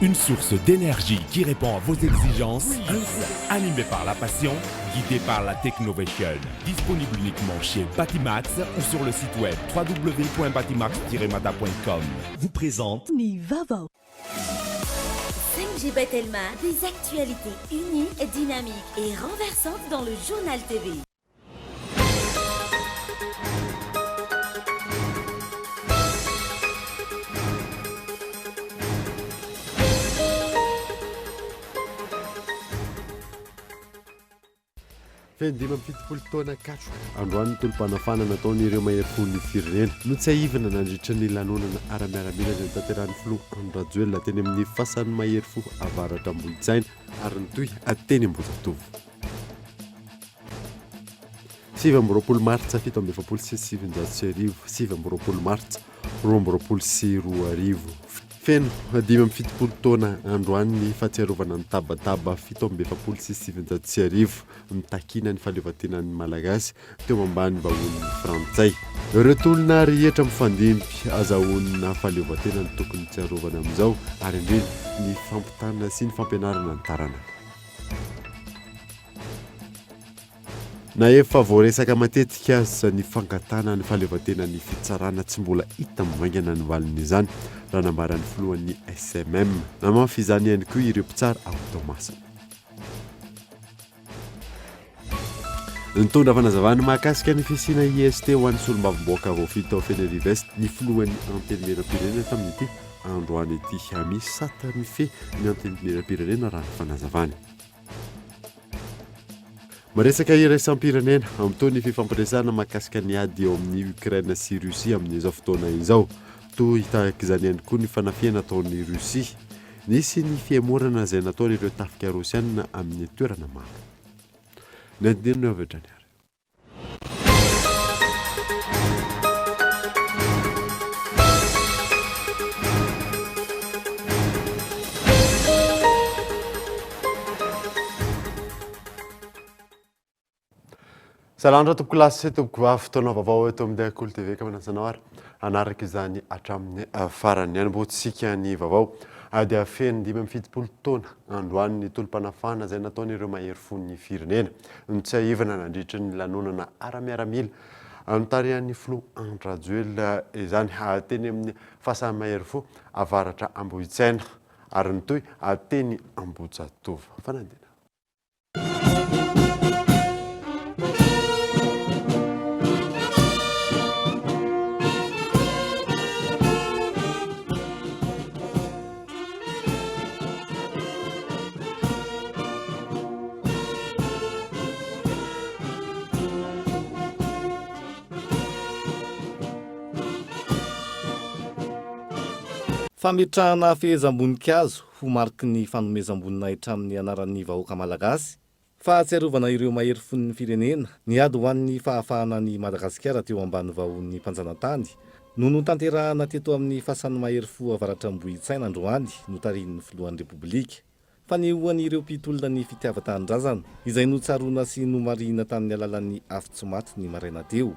Une source d'énergie qui répond à vos exigences, animé par la passion, guidé par la technovation. Disponible uniquement chez Batimax ou sur le site web www.batimax-mada.com. Vous présente Vaovao. 5G Batelma, des actualités uniques, dynamiques et renversantes dans le journal TV. Fendima fitopolo taona katro androany tolom-panafana nataon'ireo mahery-fon'ny firenena no tsy haivana nandritra ny lanonana ara-miaramila izay tanterahany filoha Androajoelina teny amin'ny fasan'ny mahery-fo avaratra Ambohitsaina ary nytoy ateny Ambozatovo. 7 martsa 726 7 martsa 2022 feno 570 taona androany ny fahatsiarovana ny tabataba 726 mitakina ny fahaleovantenan'ny malagasy teo ambany vahon'ny frantsay. Ireo tolona rehetra mifandimby azahoana fahaleovantenany tokony tsiarovana amin'izao ary indrindra ny fampitana sy ny fampianarana ny taranaka. Na efa voaresaka matetika aza ny fangatana ny fahaleovantenan'ny fitsarana tsy mbola hita mivaingana ny valin'izany raha nambaran'ny filohan'ny SMM na mafy izany ihany koa ireo mpitsara ao Tomasina. Nitondra fanazavana mahakasika ny fisiana IST ho an'ny solombavamboaka voafito ao Fenerives ny filohan'ny antenimieram-pirenena tamin'ity androany ity misy sata mife ny antenimieram-pirenena raha ny fanazavana. Maresaka iraisam-pirenena amin'itony fifampiresana mahakasika ny ady eo amin'ny Ukraine sy Russia amin'izao fotoana izao. Toy tahaka izany ihany koa ny fanafiana ataon'ny Russia. Nisy ny fiemorana izay nataon'ireo tafika Rosiana amin'ny toerana maro. Nandirina avy hatrany ary. Salandra tompoko lasy tompoko vavy fotoana vaovao eto amin'ny Kolo TV ka manansanao ary anaraka izany hatramin'ny farany hanomboantsika ny vaovao dia feno 570 taona androany ny tolom-panafana izay nataon'ireo mahery-fon'ny firenena no tsy haivana nandritra ny lanonana ara-miaramila notarihan'ny filoha Androajoelina izany teny amin'ny fasan'ny mahery-fo avaratra Ambohitsaina ary nytoy teny Ambozatovo. Fanandina. Fametrahana fehezam-boninkazo ho mariky ny fanomezam-bonina hatramin'ny anaran'ny vahoaka malagasy, fahatsiarovana ireo mahery-fon'ny firenena, ny ady ho an'ny fahafahana ny Madagasikara teo ambany vahon'ny mpanjanantany, no notanterahana teto amin'ny fasan'ny mahery-fo avaratra Ambohitsaina androany notarin'ny filohan'ny Repoblika. Fanehoan'ireo mpitolona ny fitiavan-tanindrazana izay notsaroana sy nomarina tamin'ny alalan'ny afo-tsy-maty ny maraina teo.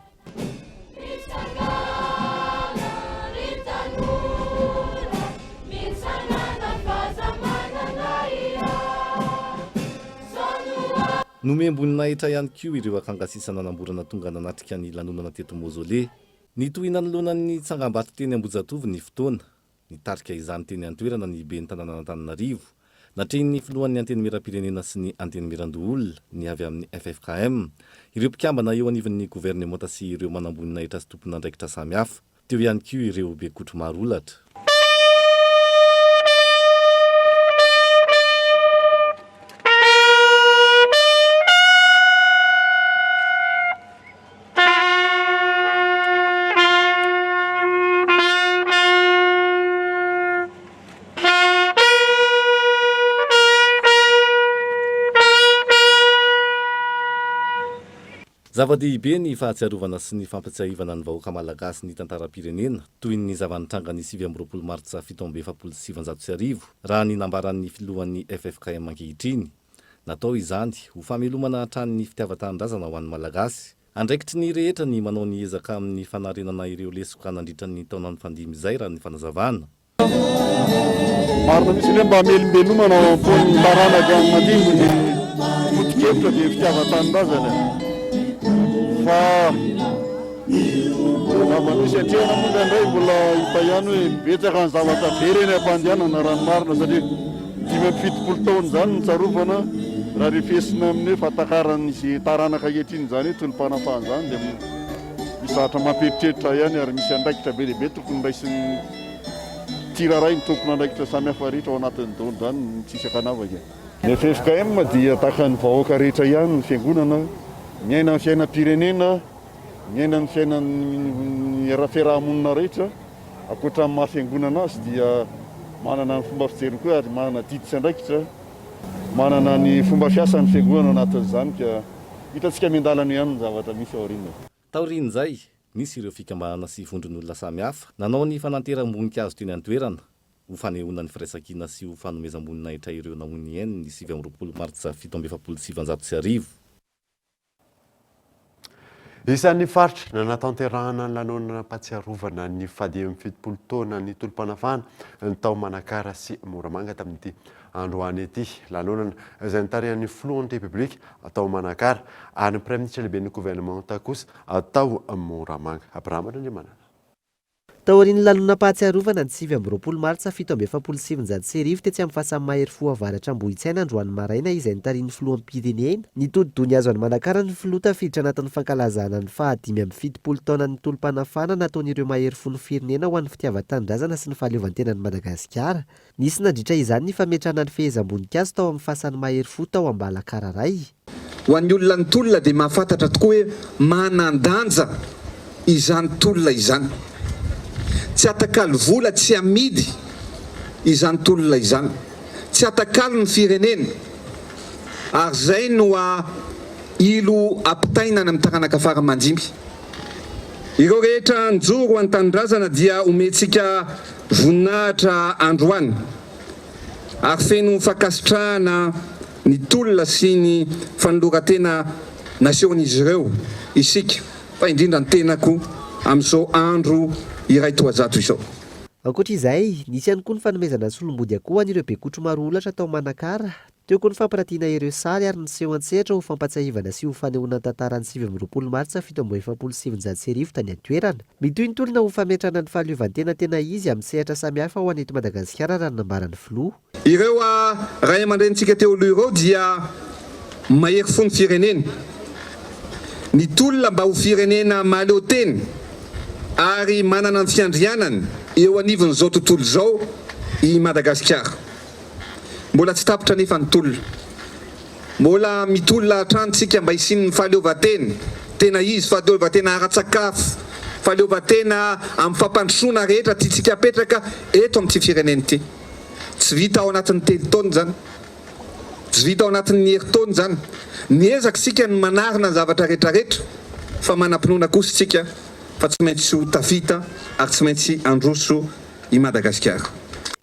Nomem-boninahitra ihany koa ireo akangasisana namborana tonga nanatrika ny lanonana teto Mozole. Nitoy nanolonan'ny tsangambato teny Ambozatovo ny fotoana, nitarika izany teny an-toerana ny ben'ny tanàna Antananarivo, natrehin'ny filohan'ny antenimieram-pirenena sy ny antenimieran-doholona ny avy amin'ny FFKM, ireo mpikambana eo anivon'ny gouvernemanta sy ireo manam-boninahitra sy tompon'andraikitra samihafa, teo ihany koa ireo bekotro maro olatra. Zava-dehibe ny fahatsiarovana sy ny fampatsiahivana ny vahoaka malagasy ny tantaram-pirenena toy ny zavanitranga ny 7 martsa 1727 raha ny nambaran'ny filohan'ny FFKM ankehitriny. Natao izany ho famelomana hatrany fitiavan-tanindrazana ho an'ny malagasy. Andraikitry ny rehetra ny manao ny ezaka amin'ny fanarenana ireo lesoka nandritra ny taonan'ny fandimby izay raha ny fanazavana. marina misy ny mba melombelo manao ampony taranaka madingo ny fotikevitra dia fitiavan-tanin-drazana fa zava-misy atrehana moa indray mbola hita ihany hoe betsaka ny zavatra very eny ampandehanana ranomarina satria 5-7 taona zany ny tsarovana raha refesina amin'ny hoe fatakaran'izy taranaka etriny zany hoe tolom-panafahana zany dia misahatra mamperitreritra ihany ary misy andraikitra be lehibe tokony raisiny tiraray ny tompona andraikitra samihafa rehetra ao anatin'ny dony zany tsisy akanavaka. Ny FFKM dia tahaka ny vahoaka rehetra ihany ny fiangonana miaina ny fiainam-pirenena, miaina ny fiainan'ny fiarahamonina rehetra ankoatra amin'ny mahafiangonana azy dia manana ny fomba fijeriny koa ary manana didy sy andraikitra, manana ny fomba fiasan'ny fiangonana anatin'izany ka hitantsika miandalana ihany ny zavatra misy aoriana. Taorian'izay nisy ireo fikambanana sy vondron'olona samihafa nanao ny fananteram-boninkazo teny an-toerana ho fanehoana ny firaisan-kina sy ho fanomezam-boninahitra ireo namony eny ny 7 martsa 1770. Isan'ny faritra nanatanterahana ny lanonana mpatsiarovana ny 17 taona ny tolom-panafahana ny tao Manakara sy Moramanga tamin'ity androany ity. Lanonana izay nitarihan'ny filohan'ny République atao Manakara ary ny praiministra lehiben'ny gouvernemanta kosa atao Moramanga. Abrahamatra Andriamanana. Taorian'ny lanonana mpahatsiarovana ny 7 martsa 1770 tetsy amin'ny fasan'ny mahery fo avaratra Ambohitsaina androany maraina izay nitarian'ny filohan'ny pirenena. Nitodi-doha azo any Manakara ny filoha tafiditra anatin'ny fankalazana ny 570 taona ny tolom-panafahana nataon'ireo mahery fo ny firenena ho an'ny fitiavan-tanindrazana sy ny fahaleovantenan'ny Madagasikara. Nisy nandritra izany ny fametrahana ny fehezam-boninkazo tao amin'ny fasan'ny mahery fo tao Ambalakararay. Ho an'ny olona ny tolona dia mahafantatra tokoa hoe manan-danja izany tolona izany. Tsy atakalo vola, tsy amidy izany tolona izany. Tsy atakalo ny firenena. Ary zay no ilo ampitainana amin'ny taranaka faramandimby. Ireo rehetra njoro an-tanindrazana dia omentsika voninahitra androany. Ary feno fakasitrahana ny tolona sy ny fanoloran-tena nasehon'izy ireo isika fa indrindra ny tenako amin'izao andro iray toazato izao. Ankoatra izay, nisy ihany koa ny fanomezana solom-body akoho an'ireo bekotro maro olatra tao Manakara. Teo koa ny fampirantiana ireo sary ary niseho an-tsehatra ho fampatsahivana sy ho fanehoana ny tantaran'ny 7 martsa 1770 tany an-toerana. Mitohy ny tolona ho fametrana ny fahaleovantena tena izy amin'ny sehatra samihafa ho an'eto Madagasikara raha nambaran'ny filoha. Ireo ray aman-drenitsika teo aloha ireo dia mahery fo ny firenena. Ny tolona mba ho firenena mahaleo teny ary manana ny fiandrianany eo anivon'izao tontolo izao i Madagasikara. Mbola tsy tapitra nefa ny tolona. Mbola mitolona hatranintsika mba hisian'ny fahaleovan-tena, tena izy fahaleovan-tena ara-tsakafo, fahaleovan-tena amin'ny fampandrosoana rehetra tiantsika apetraka eto amin'ity firenena ity. Tsy vita ao anatin'ny 3 taona zany. Tsy vita ao anatin'ny herintaona zany. Niezaka sika ny manarina ny zavatra rehetrarehetra fa manam-pinoana kosa sika fa tsy maintsy ho tafita ary tsy maintsy androso i Madagasikara.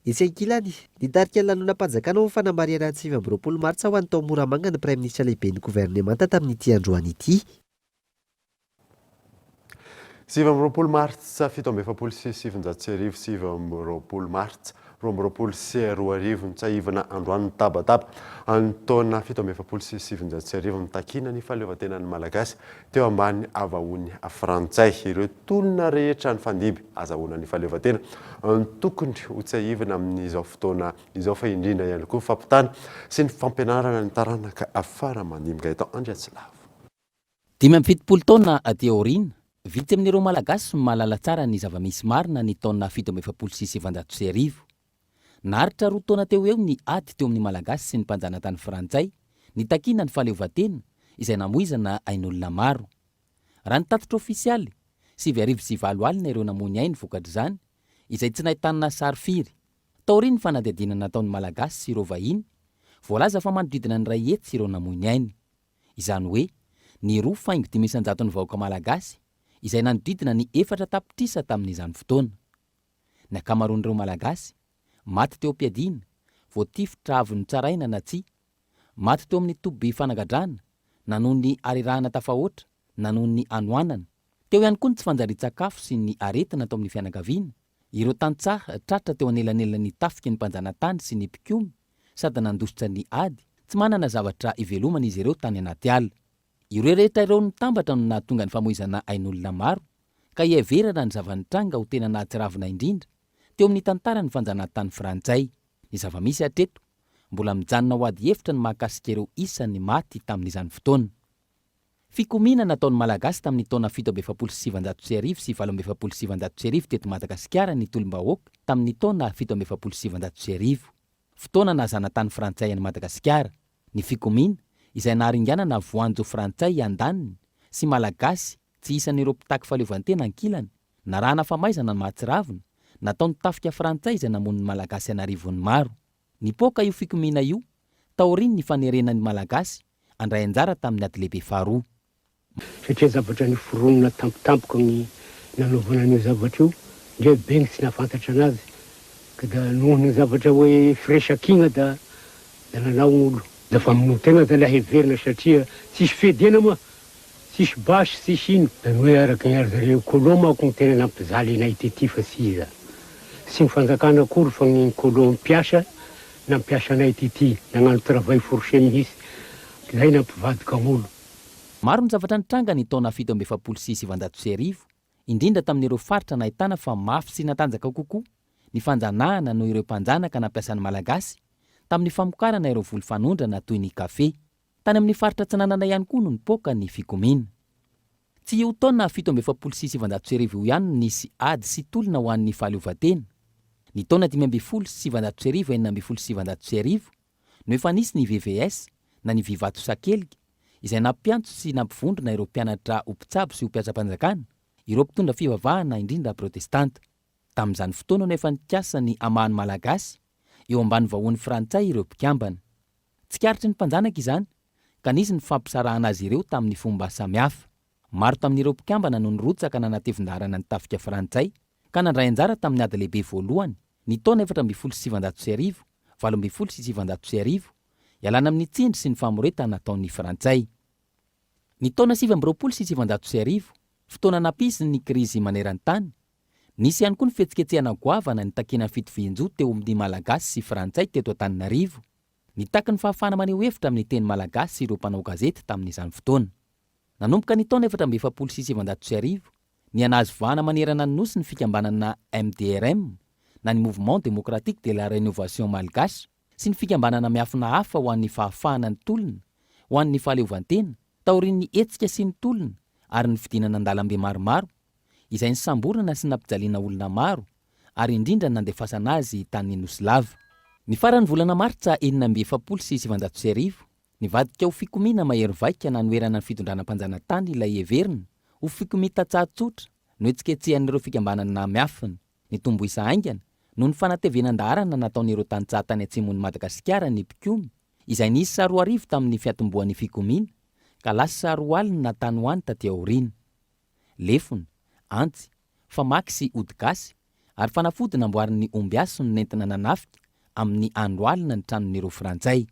Etsy ankilany, nitarika ny lanonam-panjakana ho fanambariana ny 7 martsa ho an'ny tao Moramanga ny praiministra lehiben'ny gouvernemanta tamin'ity androany ity. 7 martsa 1770 7 martsa 2022 nitsahivana androany ny tabataba ny taona 1770 nitakina ny fahaleovantenan'ny Malagasy teo ambany avahony Frantsay. Ireo tolona rehetra ny fandimby azahoana ny fahaleovantena ny tokony ho tsahivana amin'izao fotoana izao fa indrindra ihany koa fampitana sy ny fampianarana ny taranaka faramandimby eto Andriatsilavo. 70 taona aty aoriana vitsy amin'ireo Malagasy mahalala tsara ny zava-misy marina ny taona 1770. Naharitra 2 taona teo eo ny ady teo amin'ny Malagasy sy ny mpanjana tany Frantsay nitakina ny fahaleovantena izay namoizana ain'olona maro. Raha ny tatitra ofisialy 7,9 alina ireo namony ainy vokatr'izany izay tsy nahitana sary firy. Taoriany ny fanadihadiana nataon'ny Malagasy sy ireo vahiny voalaza fa manodidina ny 2 hetsy ireo namony ainy. Izany hoe ny 2,500 ny vahoaka Malagasy izay nanodidina ny 4 tapitrisa tamin'izany fotoana. Ny akamaroan'ireo Malagasy maty teo am-piadiana, voatifitra avy ny tsaraina na tsia, maty teo amin'ny toby fanagadrana, na noho ny arirahana tafahoatra, na noho ny anoanana. Teo ihany koa ny tsy fanjarian-tsakafo sy ny aretina tao amin'ny fianakaviana, ireo tantsaha tratra teo anelanelan'ny tafika ny mpanjanatany sy ny mpikomy sady nandositra ny ady tsy manana zavatra ivelomana izy ireo tany anaty ala. Ireo rehetra ireo nitambatra no nahatonga ny famoizana ain'olona maro ka hiaverana ny zavanitranga ho tena nahatsiravina indrindra teo amin'ny tantara ny fanjanatany frantsay. Ny zavamisy hatreto mbola mijanona ho ady hevitra ny mahakasika ireo isan'ny maty tamin'izany fotoana. Fikomiana nataon'ny malagasy tamin'ny taona 1770 sy 1770 teto Madagasikara ny tolom-bahoaka tamin'ny taona 1770. Fotoana nazana tany frantsay any Madagasikara. Ny fikomiana izay naharinganana voanjo frantsay andaniny sy malagasy tsy isan'ireo mpitaky fahaleovantena ankilany narahana famaizana ny mahatsiravina nataon'ny tafika frantsay izay namon'ny malagasy anarivony maro. Nipoka io fikomiana io taoriny ny fanerenan'ny malagasy andray anjara tamin'ny ady lehibe faharoa. Satria zavatra ny foronona tampotampoka ny nanaovana an'io zavatra io ndre beny tsy nafantatra anazy ka da nohony zavatra hoe firesakina da nanao olo da fa minotena da laha heverina satria tsisy fedena moa tsisy basy tsisy ino da hoe araka ny zareo Kolo manko ny tena nampizaly anay tety fa tsy iza sy mifanjakana akory fa ny Kolo mpiasa nampiasa anay tety nagnano travail forcé mihitsy zay nampivadika olo. Maro ny zavatra nitranga ny taona 1770 indrindra tamin'ireo faritra nahitana fa mafy sy natanjaka kokoa ny fanjanahana no ireo mpanjanaka nampiasan'ny malagasy tamin'ny famokarana ireo volo fanondrana toy ny kafe. Tany amin'ny faritra tsy nanana ihany koa no nipoka ny fikomiana. Tsy io taona 1770 io ihany nisy ady sy tolona ho an'ny fahaleovantena. Ny taona 1870 no efa nisy ny VVS na ny Vivato Sakelika izay nampiantso sy nampivondrona ireo mpianatra ho mpitsabo sy ho mpiasa-panjakana, ireo mpitondra fivavahana indrindra protestanta. Tamin'izany fotoana no efa nikiasa ny amahany malagasy eo ambany vahony frantsay ireo mpikambana. Tsikaritry ny mpanjanaka izany ka nisy ny fampisarahana azy ireo tamin'ny fomba samihafa. Maro tamin'ireo mpikambana no nirotsaka nanatevin-darana ny tafika frantsay ka nandray anjara tamin'ny ady lehibe voalohany ny taona 1770, 1770 ialana amin'ny tsindry sy ny famoretana nataon'ny frantsay. Ny taona 1770, fotoana nampisy ny krizy maneran-tany, nisy ihany koa ny fihetsiketsehana goavana ny takenan'ny fitovian-jo teo amin'ny malagasy sy frantsay teto Antananarivo. Nitaky ny fahafana maneho hevitra amin'ny teny malagasy sy ireo mpanao gazety tamin'izany fotoana. Nanomboka ny taona 1770 ny anazy voana manerana ny nosy ny fikambanana MDRM na ny Mouvement Démocratique de la Rénovation Malgache sy ny fikambanana miafina hafa ho an'ny fahafahana ny tolona, ho an'ny fahaleovantena, taorin'ny hetsika sy ny tolona ary ny fidinana an-dalambe maromaro izay ny samborana sy nampijaliana olona maro ary indrindra nandefasana azy tany nosy lava. Ny farany volana Martsa 1770 nivadika ho fikomiana mahery vaika nanoerana ny fitondrana mpanjanatany ilay heverina ho fikomia tatsahatsotra no etsiketsehan'ireo fikambanana miafina. Ny tomboisa aingana no ny fanatevenan-darana nataon'ireo tantsaha tany atsimony Madagasikara ny mpikomy izay nisy sa 2 arivo tamin'ny fiatombohan'ny fikomiana ka lasa sa 2 alina natany ho any taty aoriana. Lefona, antsy, famaky sy odigasy ary fanafody namboarin'ny ombiaso no nentina nanafika amin'ny andro alina ny tranon'ireo frantsay.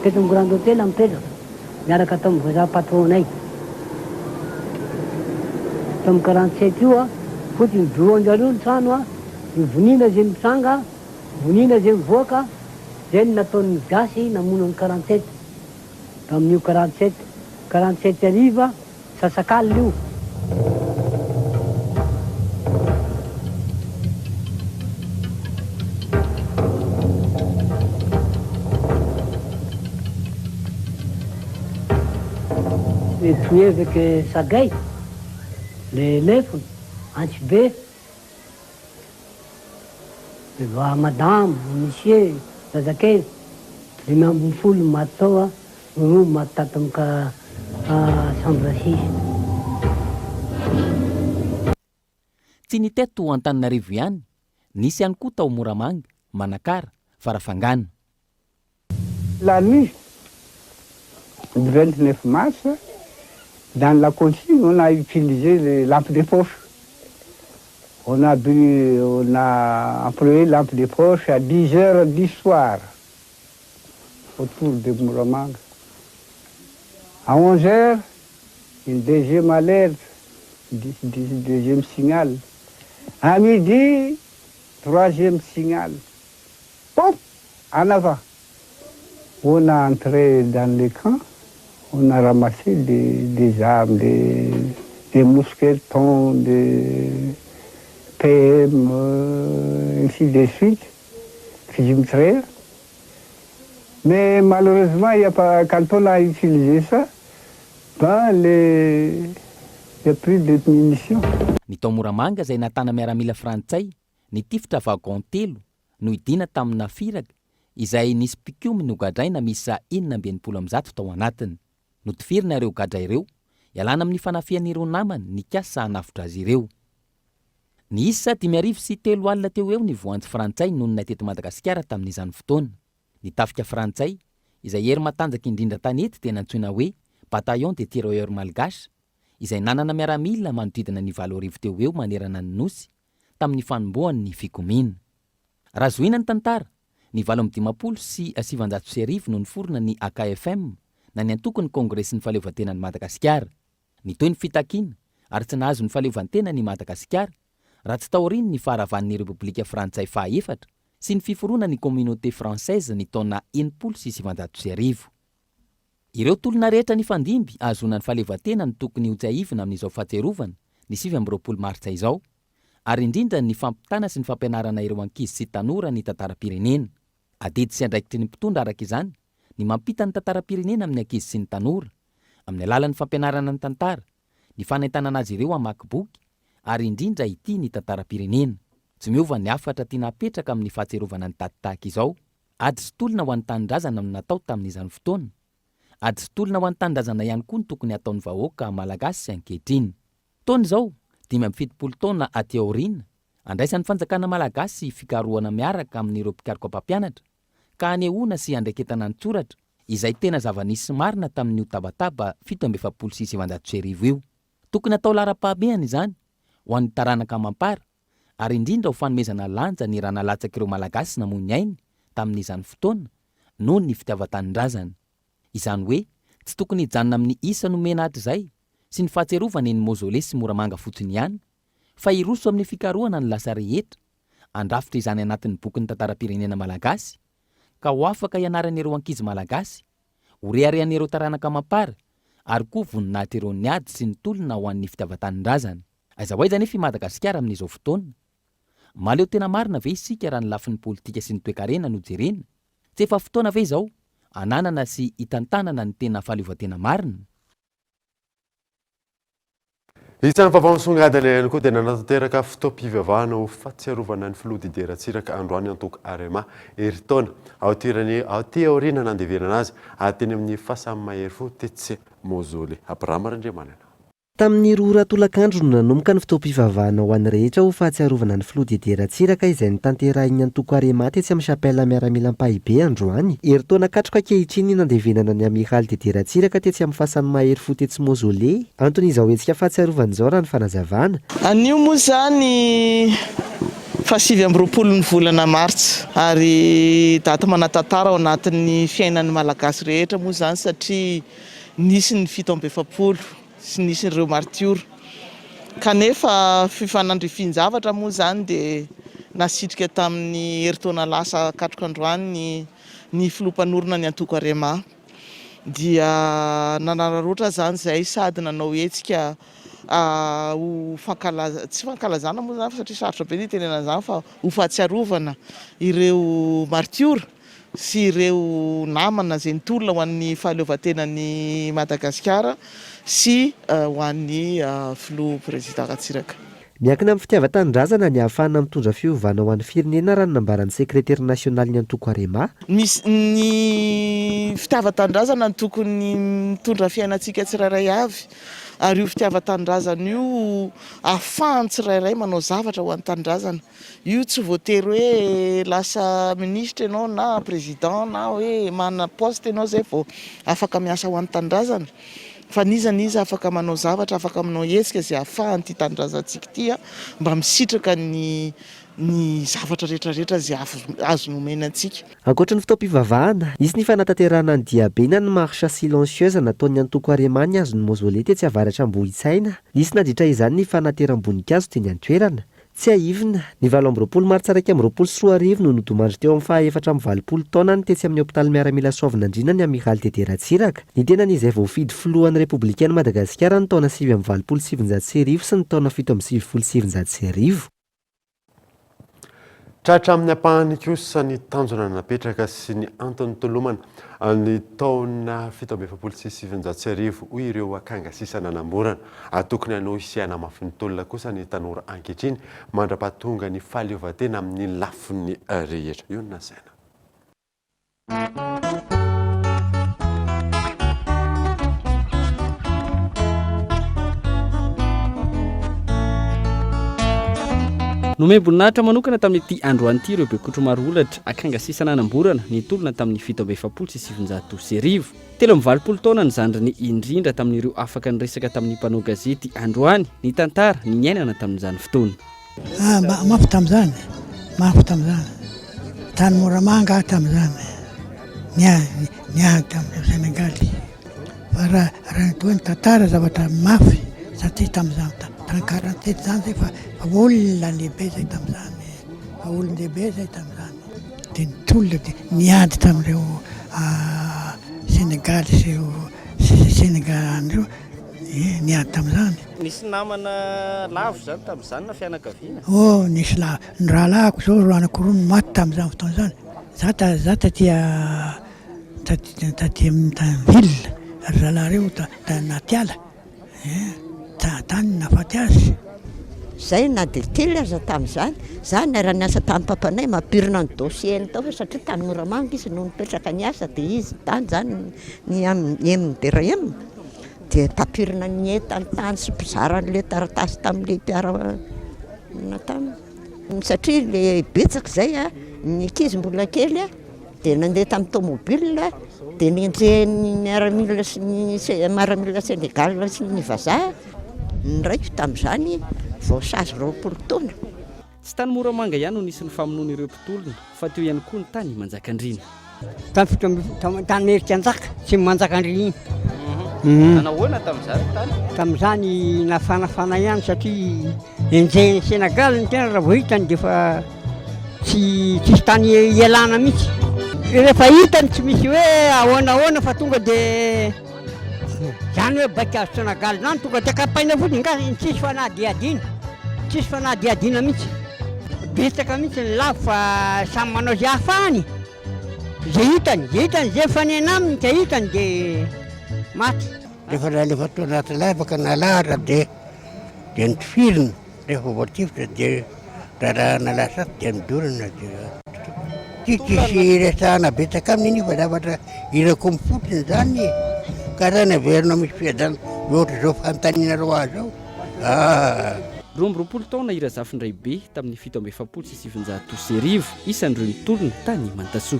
Teto amin'ny Grand Hôtel mipetraka miaraka tamin'ny voisin patronay tamin'ny 47 io a fotony bureau-njareo ny trano a ny vonina zay mitranga vonina zay mivoaka zay ny nataon'ny gasy namonany 47 tamin'io 47 ariva sasak'alina io. Tué avec Sagay, les lèvres, Antibe, madame, monsieur, Zazakay, les membres full matoa, nous matatamka chambre 6. Tsy ny teto Antananarivo ihany, nisy ihany koa tao Moramanga, Manakara, Farafangana. La nuit du 29 mars, dans la consigne, on a utilisé les lampes de poche. On a employé lampe de poche à 10 heures du soir, autour de Mouramang. À 11 heures, une deuxième alerte deuxième signal. À midi, troisième signal. Pop, en avant. On a entré dans les camps, on a ramassé des armes, des mousquetons, des PM, ainsi de suite, fusil mitrailleur. Mais malheureusement, il y a pas, quand on a utilisé ça, ben il n'y a plus de munitions. Ny tao Moramanga izay natana miaramila frantsay ny tifitra vagon telo no idina tamina firaka izay nisy pikiomy no gadraina misy 120 tao anatiny. Notifirina ireo gadra ireo, ialana amin'ny fanafian'ireo namany ny kasa hanafitra azy ireo. Ny isa 5:03 alina teo eo ny voanjo frantsay nonina teto Madagasikara tamin'izany fotoana. Ny tafika frantsay izay hery matanjaka indrindra tany eto tena antsoina hoe bataillon de tirailleurs malgache izay nanana miaramila manodidina ny 7 teo eo manerana ny nosy tamin'ny fanombohan'ny fikomiana. Razoina ny tantara, ny 17 sy 700 no niforona ny AKFM na ny antoko ny kongresy ny fahaleovantenan'ny Madagasikara. Nitoy ny fitakiana ary tsy nahazo ny fahaleovantenan'ny Madagasikara raha tsy taoriny ny faharavan'ny Repoblika Frantsay faha-efatra sy ny fiforoana ny communauté française ny taona 100 sy 700. Ireo tolona rehetra ny fandimby ahazona ny fahaleovantena ny tokony ho jaivina amin'izao fahatsiarovana ny 7 martsa izao, ary indrindra ny fampitana sy ny fampianarana ireo ankizy sy tanora ny tantara-pirenena. Adidy sy andraikitry ny mpitondra araka izany ny mampita ny tantara-pirenena amin'ny ankizy sy ny tanora amin'ny alalan'ny fampianarana ny tantara, ny fanaintanana azy ireo hamaky boky ary indrindra ity ny tantara-pirenena. Tsy miova ny afatra tiana apetraka amin'ny fahatsiarovana ny tady tahaka izao, ady sy tolona ho an'ny tanindrazana no natao tamin'izany fotoana. Ady sy tolona ho an'ny tanindrazana ihany koa ny tokony ataon'ny vahoaka malagasy ankehitriny. Taona izao 17 taona aty aoriana, andraisan'ny fanjakana malagasy fikarohana miaraka amin'ireo mpikaroka mpampianatra ka anehoana sy andreketana ny tsoratra izay tena zava-nisy marina tamin'io tabataba 7 sy 700 io. Tokony atao lara-pahabehana izany ho an'ny taranaka mampara ary indrindra ho fanomezana lanja ny raha nalatsaka ireo malagasy namony ainy tamin'izany fotoana noho ny fitiava-tanindrazana. Izany hoe tsy tokony hijanona amin'ny isa nomena hatr'izay sy ny fahatserovana eny Mozole sy Moramanga fotsiny ihany, fa iroso amin'ny fikarohana ny lasa rehetra, andrafitra izany anatin'ny bokin'ny tantara-pirenena malagasy ka ho afaka ianaran'ireo ankizy malagasy, ho reharehan'ireo taranaka mampara ary koa voninahitra ireo ny ady sy ny tolona ho an'ny fitiava-tanindrazana. Aiza ho aiza nefa i Madagasikara amin'izao fotoana. Maleo tena marina ve isika raha ny lafin'ny politika sy ny toe-karena no jerena? Tsy efa fotoana ve izao ananana sy hitantanana ny tena fahaleovantena marina? Isan'ny vaovao misongadina ihany koa dia nanatanteraka fitoam-pivavahana ho fahatsiarovana ny filoha dideratsiraka androany antoko Arema eritaona aty aoriana nandevenana azy ateny amin'ny fahasahy-mahery fo tetsy Mozole. Abrahama Randriamanana. Tamin'ny roa ratolakandro no nanomboka ny fitoam-pivavahana ho an'ny rehetra ho fahatsiarovana ny filoha dideratsiraka izay nitanterahin'ny antoko Arema tetsy amin'ny chapelle miaramila Ampahibe androany. Eritaona katroka ankehitriny nandevenana ny amihaly dideratsiraka tetsy amin'ny fahasahy-mahery fo tetsy Mozole. Anton'izao hetsika fahatsiarovana izao raha ny fanazavana. Anio moa zany fa 7 ny volana Martsa ary data manatantara ao anatin'ny fiainan'ny malagasy rehetra moa zany satria nisy ny 17 sy nisy ireo martiora kanefa fifanandrifian-javatra moa zany dia nasitrika tamin'ny eritaona lasa katroka androany ny filoha-mpanorona ny antoko Arema dia nanararoatra zany zay sady nanao hetsika ho tsy fankalazana moa zany satria sarotra be ny tenena zany fa ho fahatsiarovana ireo martiora sy ireo namana zay nitolona ho an'ny fahaleovantenan'ny Madagasikara sy ho an'ny filoha président Ratsiraka. Miankina amin'ny fitiava-tanindrazana ny ahafahana mitondra fiovana ho an'ny firenena raha nambaran'ny sekretary nasionaly ny antoko Arema. Misy ny fitiava-tanindrazana ny tokony mitondra fiainantsika tsirairay avy ary io fitiava-tanindrazana io ahafahan'ny tsirairay manao zavatra ho an'ny tanindrazana. Io tsy voatery hoe lasa ministra ianao na président na hoe manana poste ianao zay vao afaka miasa ho an'ny tanindrazana fa nizaniza afaka manao zavatra afaka manao hesika zay ahafahany ty tanindrazantsika ty mba misitraka ny zavatra rehetrarehetra zay azo nomenantsika. Ankoatra ny fitaom-pivavahana, isy ny fanatanterahana ny diabena ny marcha silencieuse nataon'ny Antoko Aremany azo ny mausolée tetsy avaratra Ambohitsaina. Nisy nadritra izany ny fanateram-boninkazo teny an-toerana. Tsy aivina, ny 27 martsa 2024 no nodomandry teo amin'ny faha-efatra amby 20 taona ny tetsy amin'ny hôpitaly miaramila Soavinandriana ny Amiral Dederatsiraka. Ny tenany izay voafidy filohan'ny Republikainy Madagasikara ny taona 727 sy ny taona 777. Tratra amin'ny ampahany kosa ny tanjona napetraka sy ny antony tolomana ny taona 777 hoy ireo akanga sisa nanamborana. Tokony hanao isiana mafin'olona kosa ny tanora ankehitriny mandra-pahatonga ny fahaleovantena amin'ny lafiny rehetra. Io na saina. Nomemboninahitra manokana tamin'ity androany ity ireo bekotro maro olatra akanga sisa nanamborana nitolona tamin'ny 770 telo amin'ny 20 taona ny zandriny indrindra tamin'ireo afaka nyresaka tamin'ny mpanao gazety androany ny tantara ny niainana tamin'izany fotoana. Mafy tamin'izany tany moramanga tamin'izany niany tamin'ny Senegaly fa raha toa ny tantara zavatra mafy satria tamin'izany tany 47 zany zay fa olona lehibe zay tamin'izany fa olona lehibe zay tamin'izany dia nitolona dia niady tamin'ireo Senegaly sy Senegal reo niady tamin'izany. Nisy namana lavo zany tamin'izany na fianakaviana? Nisy ny rahalahiko zao anankiroa no maty tamin'izany fotoana zany. Za taty amin'ny ville ary rahalareo tanaty ala tany nafaty azy. Zay na delitely aza tamin'izany za raha niasa tamin'ny papanay mampirina ny dossier ny tao fa satria tany moramanga izy no mipetraka niasa dia izy tany zany ny amin'ny DRM dia papirina ny tany sy mpizaran'le taratasy tamin'le mpiarana tamy satria le betsaka zay ny ankizy mbola kely dia nandeha tamin'ny tomobile dia nenjehny miaramila sy ny maramila Senegal sy ny vazaha niraiko tamin'izany voasazy 20 taona. Tsy tany moramanga ihany no nisy ny famonoana ireo mpitolona fa teo ihany koa ny tany Manjakandriana. Tany Meritsanjaka sy Manjakandriana. Nahoana tamin'izany tany? Tamin'izany nafanafana ihany satria enjehny Senegal ny tena raha voahitany dia fa tsy tany ialana mihitsy. Rehefa hitany tsy misy hoe ahoana fa tonga dia zany hoe baika Senegal zany tonga dia kapaina fotsiny nga tsisy fanadiadiana mihitsy. Betsaka mihitsy ny lavo fa samy manao zay ahafahany. Zay hitany zay fanena aminy ka hitany dia maty. Rehefa toa anaty lavaka nalahatra dia nitifirina rehefa voatifitra dia raha nalasaty dia midorana dia tsisy resahana betsaka amin'iny fa zavatra irako mifotony zany ka raha naverina misy fiadana loatra zao fanontaniana roa zao. 20 taona irazafindray be tamin'ny 777 isan'ireo nitolona tany Mantasoa.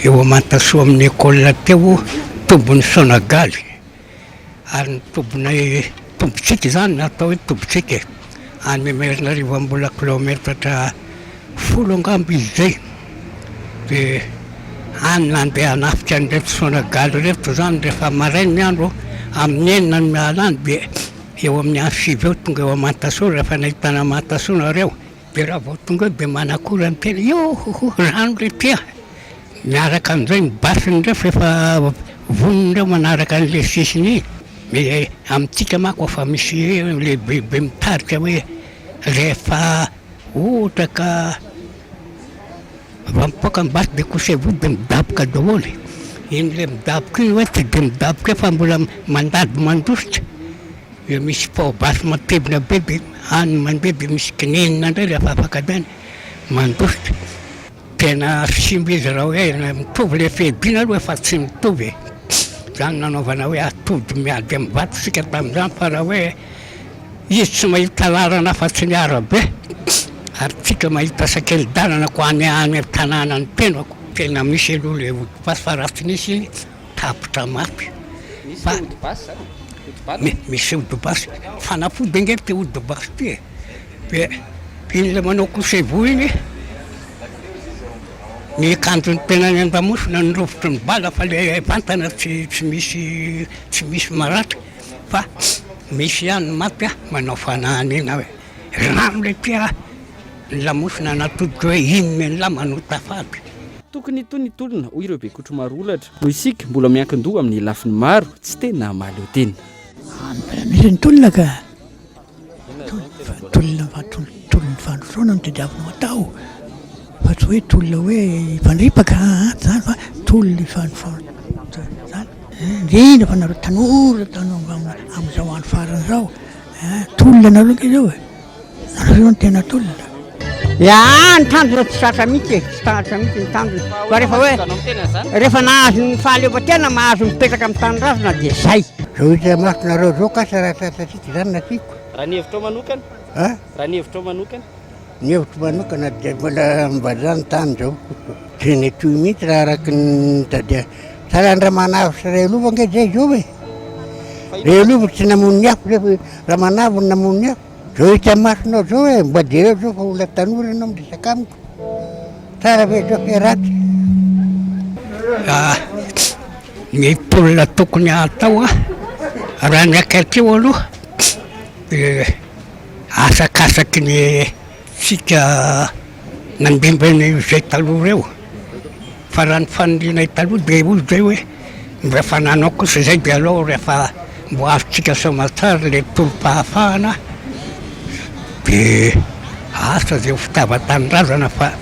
Eo Mantasoa amin'ny école teo tombony Senegaly ary ny tombotsika zany natao hoe tombotsika any Merinarivo mbola kilometatra 10 angambo izy zay dia any nandeha hanafika an'ireto Senegaly reto zany rehefa marainy ny andro amin'ny enina ny miala any dia eo amin'ny ansivy eo tonga eo Mantasoa rehefa nahitana Mantasoa nareo dia raha vao tonga dia manakora amin'ny tena rano retia miaraka amin'izay mibasiny reo rehefa vonon'ireo manaraka an'le sisiny amintsika mako fa misy lehibe mitarika hoe rehefa ohatra ka vampoaka mibasy dia kosevo dia midaboka daholo. Iny le midaboka iny hoe tsy dia midaboka fa mbola mandady mandositra. Misy paobasy matebina be dia any mandeha dia misy kinenina indray rehefa afaka be mandositra. Tena simba izy raha hoe mitovy le fehibina aloha fa tsy mitovy. Zany nanaovana hoe atody miady amin'ny vatosika tamin'izany fa raha hoe izy tsy mahita lalana fa tsy miarabe ary tsika mahita sakely-dalana ko any tanàna ny tenako tena misy aloha le odibasy fa raha tsy nisy tapitra mafy. misy odobasy fanafody nge ty odobasy ty e iny le manao kosevo iny ny akanjony tena ny andamosina ny rovotry ny bala fa le vantana tsy misy maratra fa misy ihany maty manao fanahany ina hoe rano le tia ny lamosina natodika hoe inona ny la manota fady tokony itony tolona hoy ireo be kotro maro olatra no isika mbola miankin-doha amin'ny lafiny maro tsy tena mahaleo tena misy ny tolona ka tolona fandrosoana no tadiavinao atao fa tsy hoe tolona hoe ifandripaka zany fa tolona zany indrindra fa nareo tanora amin'izao andro farany zao tolona nareo ke zao nareo no tena tolona ny tandrona tsy tratra mihitsy tsy tratra mihitsy ny tandrona fa rehefa hoe rehefa nahazo ny fahaleovan-tena mahazo mipetraka amin'ny tanindrazona dia zay zao izy masonareo zao ka saratratratsika zany na tiako raha ny hevitrao manokana raha ny hevitrao manokana ny hevitro manokana dia mbola mbazany tany zao dia ny toy mihitsy raha araky ny tadia sara ny ramanavo sy rehelova nge zay zao e rehelova tsy namon'ny afo raha manavo ny namon'ny afo zao hita masonao zao e mba dereo zao fa olona tanora ianao miresaka amiko tsara ve zao fiaraty ny tolona tokony atao raha ny akaikeo aloha asakasaky ny sika nandembany zay taloha reo fa raha ny fanindrinay taloha dia olo zay hoe rehefa nanao kosa zay dia aloha rehefa mbo azontsika somatsara le tolo-pahafahana dia asa zay ho fitavan-tanindrazana fa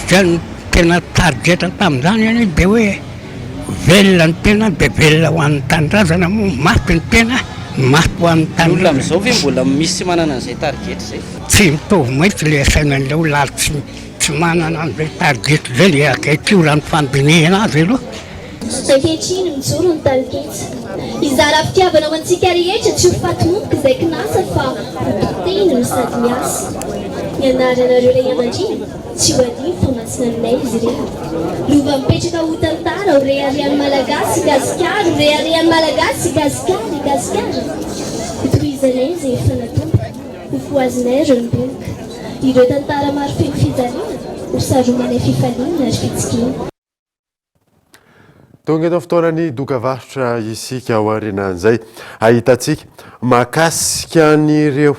zany tena tarigetra tamin'izany any dia hoe velona ny tena dia velona ho an'ny tanindrazana moa mafy ny tena mafy ho an'ny tanindrazana amin'izao ve mbola misy manana an'izay tarigetra zay tsy mitovy mahitsy le sainan'ilay olona tsy manana an'izay tarigetra zay le akaikio raha ny fandinihana azy aloha ankehitriny mijoro ny tarikety izara fitiavana ho antsika rehetra tsy ho fatomboka izay kinasa fa hototeny no sady miasa ny anaranareo ilay aman-driny tsy ho adio fa masinaninay izy ireny lova mipetraka ho tantara ho reharehan'ny malagasy gasikary ho reharehan'ny malagasy gasikary hotohizanay izay efa natomboka ho foazinay renoboka ireo tantara maro feno fijaliana ho saromanay fifaliana ary fitsikina tonga eto fotoanany dokavarotra isika ao aorianan'izay ahitantsika mahakasika an'ireo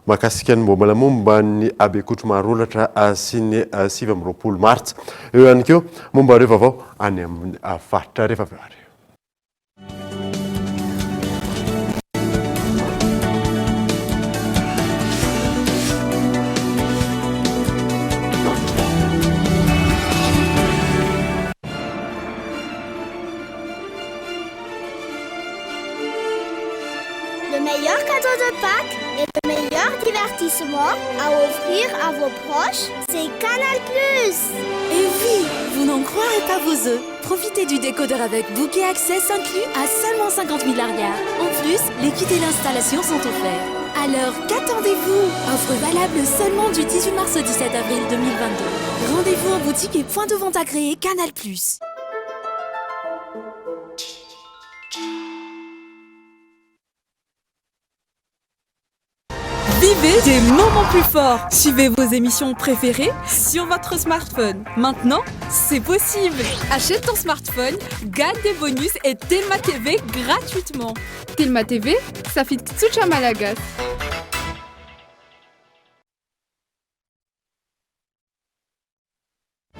mahakasika ny mombalamomba ny abekotro maro olatra sy ny 7 martsa eo ihany keo momba ireo vaovao any amin'ny faritra rehefa avy ary Le meilleur cadeau de Pâques et le meilleur divertissement à offrir à vos proches, c'est Canal+. Et oui, vous n'en croirez pas vos œufs. Profitez du décodeur avec bouquet access inclus à seulement 50 000 arrières. En plus, les kits et l'installation sont offerts. Alors, qu'attendez-vous? Offre valable seulement du 18 mars au 17 avril 2022. Rendez-vous en boutique et point de vente agréé Canal+. Vivez des moments plus forts. Suivez vos émissions préférées sur votre smartphone. Maintenant, c'est possible. Achète ton smartphone, gagne des bonus et Telma TV gratuitement. Telma TV, ça fit Tsucha Malagas.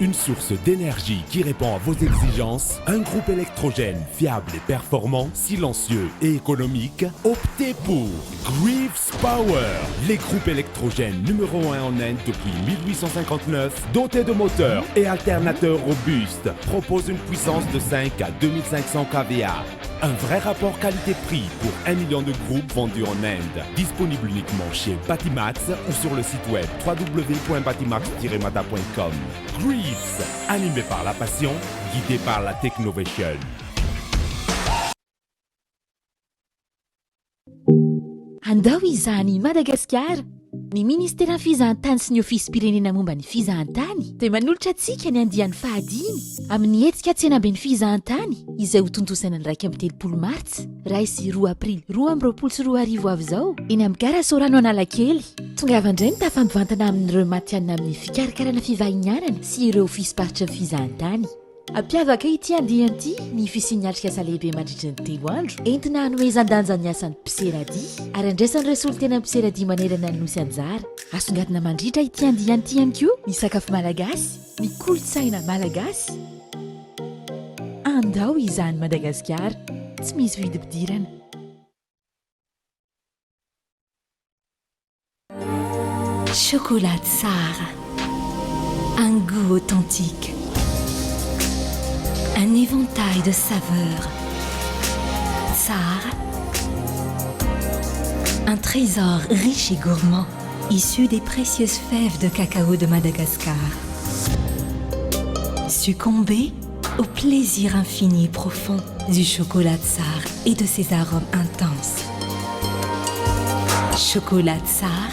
Une source d'énergie qui répond à vos exigences, un groupe électrogène fiable et performant, silencieux et économique, optez pour Greaves Power, les groupes électrogènes numéro 1 en Inde depuis 1859, dotés de moteurs et alternateurs robustes, proposent une puissance de 5 à 2500 kVA. Un vrai rapport qualité-prix pour 1 million de groupes vendus en Inde. Disponible uniquement chez Batimax ou sur le site web www.batimax-mata.com. Greaves, animé par la passion, guidé par la technovation. Andao izany Madagascar Ny ministera fizahantany sy ny ofisym-pirenena momba ny fizahantany dia manolotra antsika ny andiany fahadiny amin'ny hetsika tsenabe ny fizahantany izay ho tontosana ny 1 martsa 2 aprily 2024 avy izao eny amin'ny gara Sorano Analakely. Tongava indray ny tafampivantana amin'ireo matianina amin'ny fikarakarana fivahinianana sy ireo ofisym-paritra ny fizahantany. Ampiavaka ity andiany ity ny fisian'nyalika asa lehibe mandritra ny 3 andro entina hanoezan-danja ny asan'ny mpiseradia ary andraisan'ireo solotena mpiseradia manerana ny nosy anjara. Asongadina mandritra ity andiany ity ihany koa ny sakafo malagasy, ny kolotsaina malagasy. Andao izany Madagasikara, tsy misy vidim-pidirana. Chocolat Tsara, un goût authentique. Un éventail de saveurs. Tsar, un trésor riche et gourmand, issu des précieuses fèves de cacao de Madagascar. Succombez au plaisir infini et profond du chocolat Tsar et de ses arômes intenses. Chocolat Tsar,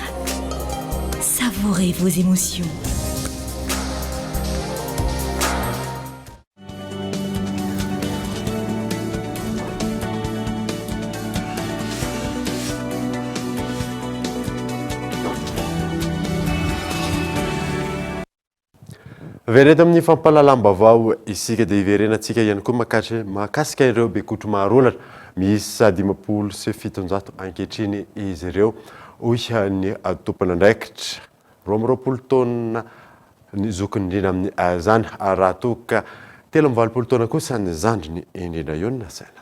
savourez vos émotions. Vereto amin'ny fampahalalam-baovao isika dia iverenantsika ihany koa mahakasika ireo bekotro maharolatra misy sady 17 ankehitriny izy ireo hoy ny tompon'andraikitra 20 taona ny zokony indrindra amin'ny zany raha toka 30 taona kosa ny zandriny indrindra io ny nasaina.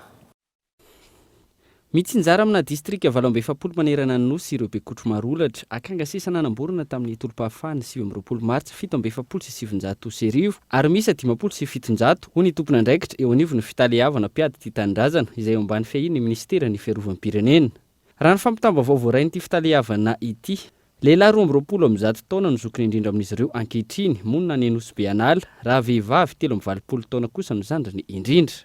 Mitsinjara amina distrika 27 manerana ny nosy ireo bekotro marolatra akanga sisa nanamborona tamin'ny tolom-pahafahany 20 martsa 1770 ary misy 17 ho ny tompon'andraikitra eo anivon'ny fitaliavana mpiady ty tanindrazana izay eo ambany fiahiny ny ministera ny fiarovam-pirenena. Raha ny fampitambavao voarain'ity fitaliavana ity, lehilahy 20 taona no zokony indrindra amin'izy ireo ankehitriny monina ny nosy be anala raha vehivavy 30 taona kosa no zandriny indrindra.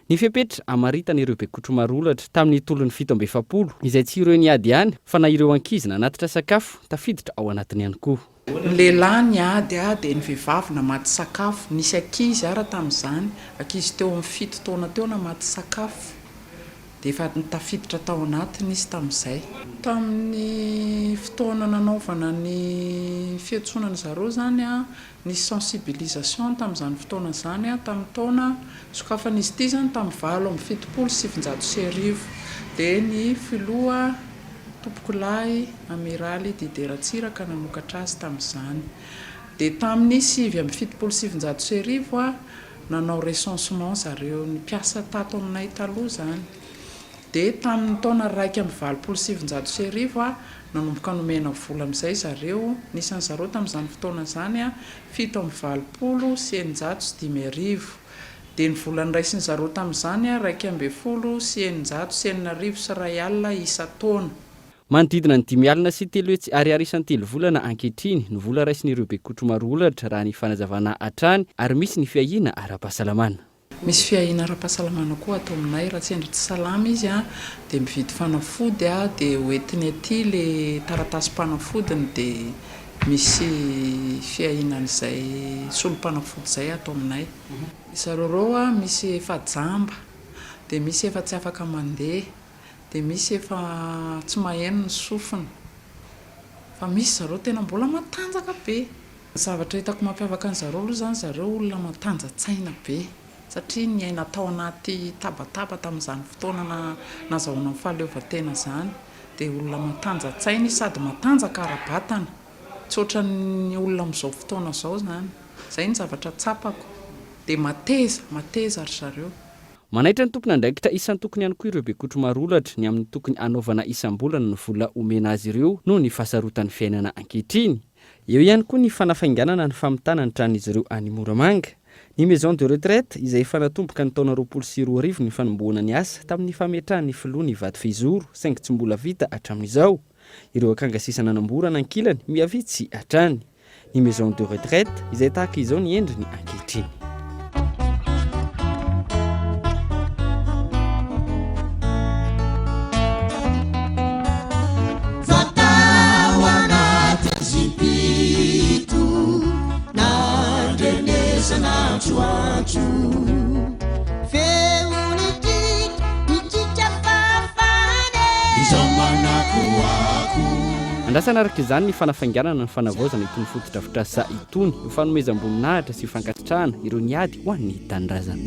Ny fepetra amaritana ireo bekotro marolatra tamin'ny tolon'ny 17 izay tsy ireo niady ihany fa na ireo ankizy nanatitra sakafo tafiditra ao anatiny ihany koa. Ny lehilahy niady dia ny vehivavy namaty sakafo, nisy ankizy ara tamin'izany, ankizy teo amin'ny 7 taona teo namaty sakafo dia efa tafiditra tao anatiny izy tamin'izay. Tamin'ny fotoana nanaovana ny fiantsonana zareo zany ny sensibilisation tamin'izany fotoana zany tamin'ny taona sokafan'izy ity zany tamin'ny 770 dia ny filoha tompokolahy amiraly dideratsiraka nanokatra azy tamin'izany. Dia tamin'ny 770 nanao recensement zareo ny mpiasa tato aminay taloha zany. Dia tamin'ny taona 127 nanomboka nomena vola amin'izay zareo, nisan'ny zareo tamin'izany fotoana zany 720 sy 905. Dia ny volany raisiny zareo tamin'izany 120 sy 909 sy R1 isa-taona. Manodidina ny 5 alina sy 3 hetsy ariary isan-telo volana ankehitriny no vola raisin'ireo bekotro marolatra raha ny fanazavana hatrany ary misy ny fiahina ara-pahasalamana. Misy fiahina ara-pahasalamana koa atao aminay raha tsy endry tsy salama izy dia mividy fanafody dia hoentiny aty le taratasy mpanafodiny dia misy fiahinan'izay solom-panafody izay atao aminay. Zareo misy efa jamba dia misy efa tsy afaka mandeha dia misy efa tsy maheno ny sofina fa misy zareo tena mbola matanjaka be. Zavatra hitako mampiavaka an'zareo aloha zany zareo olona matanjatsaina be satria ny aina tao anaty tabataba tamin'izany fotoana nazahoana ny fahaleovan-tena zany dia olona matanjatsaina sady matanjaka ara-batana tsy ohatran'ny olona amin'izao fotoana izao zany. Izay ny zavatra tsapako dia mateza ry zareo. Manaitra ny tompony andraikitra isan'ny tokony ihany koa ireo bekotro marolatra ny amin'ny tokony anaovana isam-bolana ny vola omena azy ireo noho ny fahasarotan'ny fiainana ankehitriny. Eo ihany koa ny fanafainganana ny famitana ny tran'izy ireo any Moramanga. Ny maison de retraite izay efa natomboka ny taona 2020 ny fanombohana ny asa tamin'ny fametrahan'ny filoha ny vady fehizoro saingy tsy mbola vita hatramin'izao. Ireo akanga sisa nanamborana ankilany miavitsy hatrany. Ny maison de retraite izay tahaka izao ny endriny ankehitriny. lasa naraka izany ny fanafanganana ny fanavaozana itony fotodrafitrasa itony io fanomezam-boninahitra sy fankatitrahana ireo niady ho an'ny tanindrazana.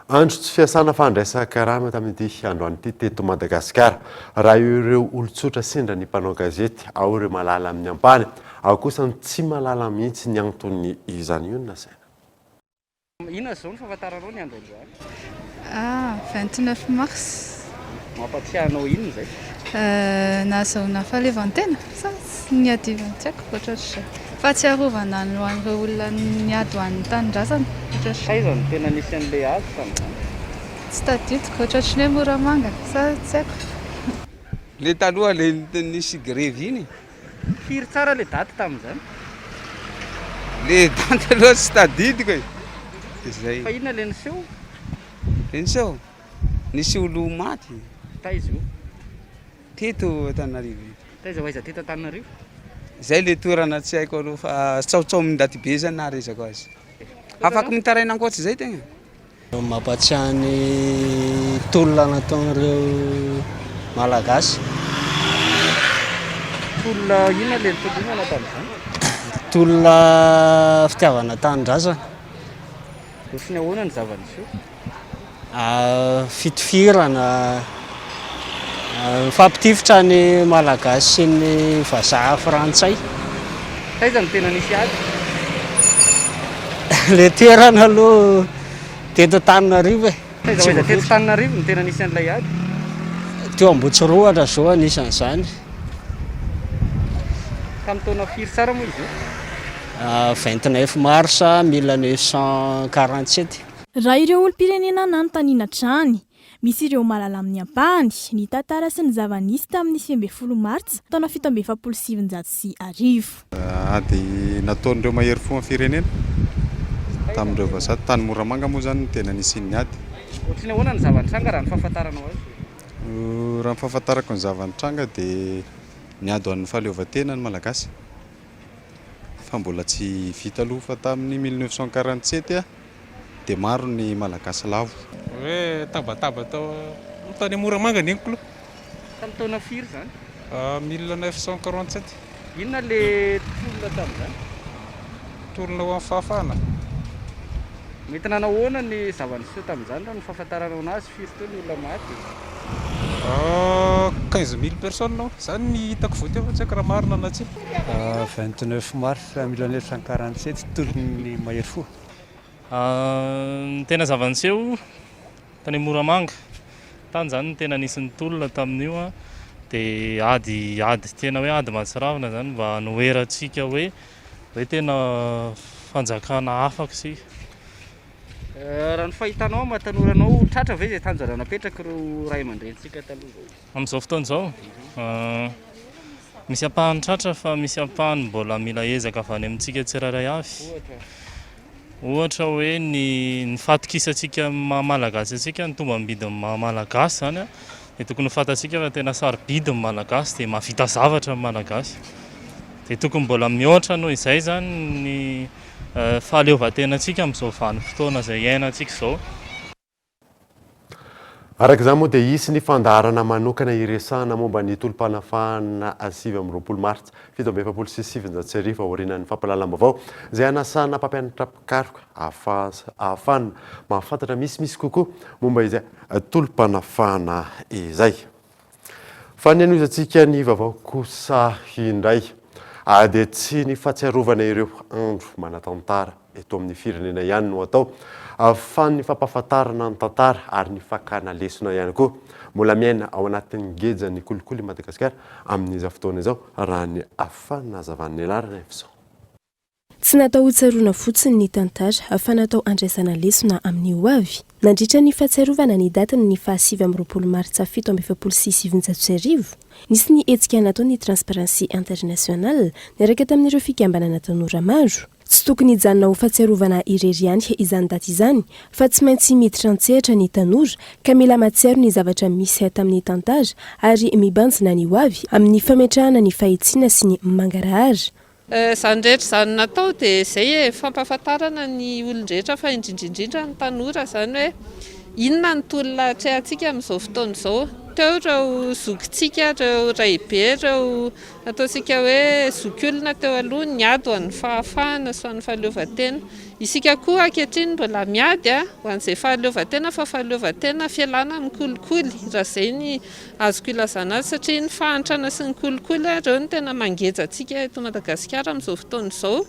Andro tsy fiasana fandraisaka rano tamin'ity androanyity teto Madagasikara. Raha ireo olon-tsotra sendra ny mpanao gazety, ao ireo malala amin'ny ampany, ao kosa ny tsy malala mihitsy ny antony izany io na saina. Inona zao ny fahafantaranao ny andro androany? 29 mars. Mampatsiahanao inona izay? Nahazoana fahalevantena sa ny adivan-tiako ohatr'izay. Fahatsiarovana ho an'ireo olona niady ho an'ny tanindrazana ohatr'izay. Aiza ny tena nisy an'ilay ady tamin'izany? Tsy tadidiko ohatr'izay ny hoe Moramanga sa tsy haiko. Le taloha le nisy grevy iny. Firy tsara le daty tamin'izany? Le daty aloha tsy tadidiko e. Izay. Fa inona le niseho? Le niseho? Nisy olo maty. Taiza io? Teto Antananarivo. Taiza ho aiza teto Antananarivo? Zay le toerana tsy haiko aloha fa tsaotsao mindaty be zany na rezako azy. Afaka mitaraina ankoatsy zay tegna. Mampatsiahy ny tolona nataon'ireo malagasy. Tolona inona le tolona na tamin'izany? Tolona fitiavana tanindrazana. Sy ny ahoana ny zava-niseho? Fitifirana, mifampitifitra ny malagasy sy ny vazaha frantsay. Taiza ny tena nisy ady? Le toerana aloha teto Antananarivo e. Taiza ho aiza teto Antananarivo ny tena nisy an'ilay ady? Teo Ambotsirohatra zao anisan'izany. Tamin'ny taona firy tsara moa izy io? 29 mars 1947. Raha ireo olom-pirenena nanontaniana hatrany, misy ireo malala amin'ny ampany, ny tantara sy ny zava-nisy tamin'ny 20 martsa taona 1770. Ady nataon'ireo mahery fo amin'ny firenena tamin'ireo vazady tany Moramanga moa zany tena nisy ny ady. Ohatriny ahoana ny zava-nitranga raha ny fahafantaranao azy? Raha ny fahafantarako ny zava-nitranga dia niady ho an'ny fahaleovantena ny malagasy. Fa mbola tsy vita aloha fa tamin'ny 1947 dia maro ny malagasy lavo. Hoe tabataba tao tany Moramanga ny enkolo. Tamin'ny taona firy zany? 1947. Inona le tolona tamin'izany? Tolona ho amin'ny fahafahana. Mety nanao ahoana ny zava-niseho tamin'izany raha ny fahafantaranao anazy firy teo ny olona maty? 15 000 personnes zany ny hitako voaty fa tsy haiko raha marina na tsy. 29 mars 1947 tolon'ny mahery fo. Ny tena zava-niseho tany Moramanga tany zany tena nisy ny tolona tamin'io dia ady tena hoe ady mahatsiravina zany mba noherantsika hoe tena fanjakana afaka si. Raha ny fahitanao matanoranao tratra ve izay tanjona napetraka ireo ray aman-drentsika taloha? Amin'izao fotoana izao misy ampahany tratra fa misy ampahany mbola mila ezaka avy any amintsika tsirairay avy. Ohatra hoe ny fatokisantsika malagasy antsika ny tombam-bidiny malagasy zany dia tokony fantatsika fa tena sarobidiny malagasy dia mahavita zavatra malagasy. Dia tokony mbola mihoatra noho izay zany ny fahaleovantenantsika amin'izao vanim-potoana izay iainantsika izao. Araka izany moa dia hisy ny fandaharana manokana iresahana momba ny tolom-panafahana 20 martsa 1777 aorianan'ny fampahalalam-baovao izay anasana mpampianatra mpikaroka ahafahana mahafantatra misimisy kokoa momba izay tolom-panafahana izay. Fa ny anoizantsika ny vaovao kosa indray dia tsy ny fahatsiarovana ireo andro manatantara eto amin'ny firenena ihany no atao fa ny fampahafantarana ny tantara ary ny fakana lesona ihany koa mbola miaina ao anatin'ny ngejany kolikoly Madagasikara amin'izao fotoana izao raha ny ahafahana hazavan'ny alarana efizao. Tsy natao hotsaroana fotsiny ny tantara afa natao andraisana lesona amin'ny ho avy. Nandritra ny fahatsiarovana ny datiny ny 20 martsa 1776 nisy ny hetsika nataon'ny Transparency International niaraka tamin'ireo fikambanana tanora maro. Tsy tokony hijanona ho fahatsiarovana irery ihany izany daty izany fa tsy maintsy miditra an-tsehatra ny tanora ka mila matsiaro ny zavatra misy tamin'ny tantara ary mibanjina ny ho avy amin'ny fametrahana ny fahitsiana sy ny mangarahara. Zany rehetra zany natao dia izay fampahafantarana ny olon-drehetra fa indrindrindrindra ny tanora zany hoe inona ny tolonahitra antsika amin'izao fotoana izao. Teo reo zokintsika reo raibe reo ataontsika hoe zokiolona teo aloha niady ho an'ny fahafahana sy ho an'ny fahaleovantena. Isika koa ankehitriny mbola miady ho an'izay fahaleovantena fa fahaleovantena fialana mikolikoly raha izay ny azoko ilazana azy satria ny fahantrana sy ny kolikoly reo ny tena mangeja antsika eto Madagasikara amin'izao fotoana izao.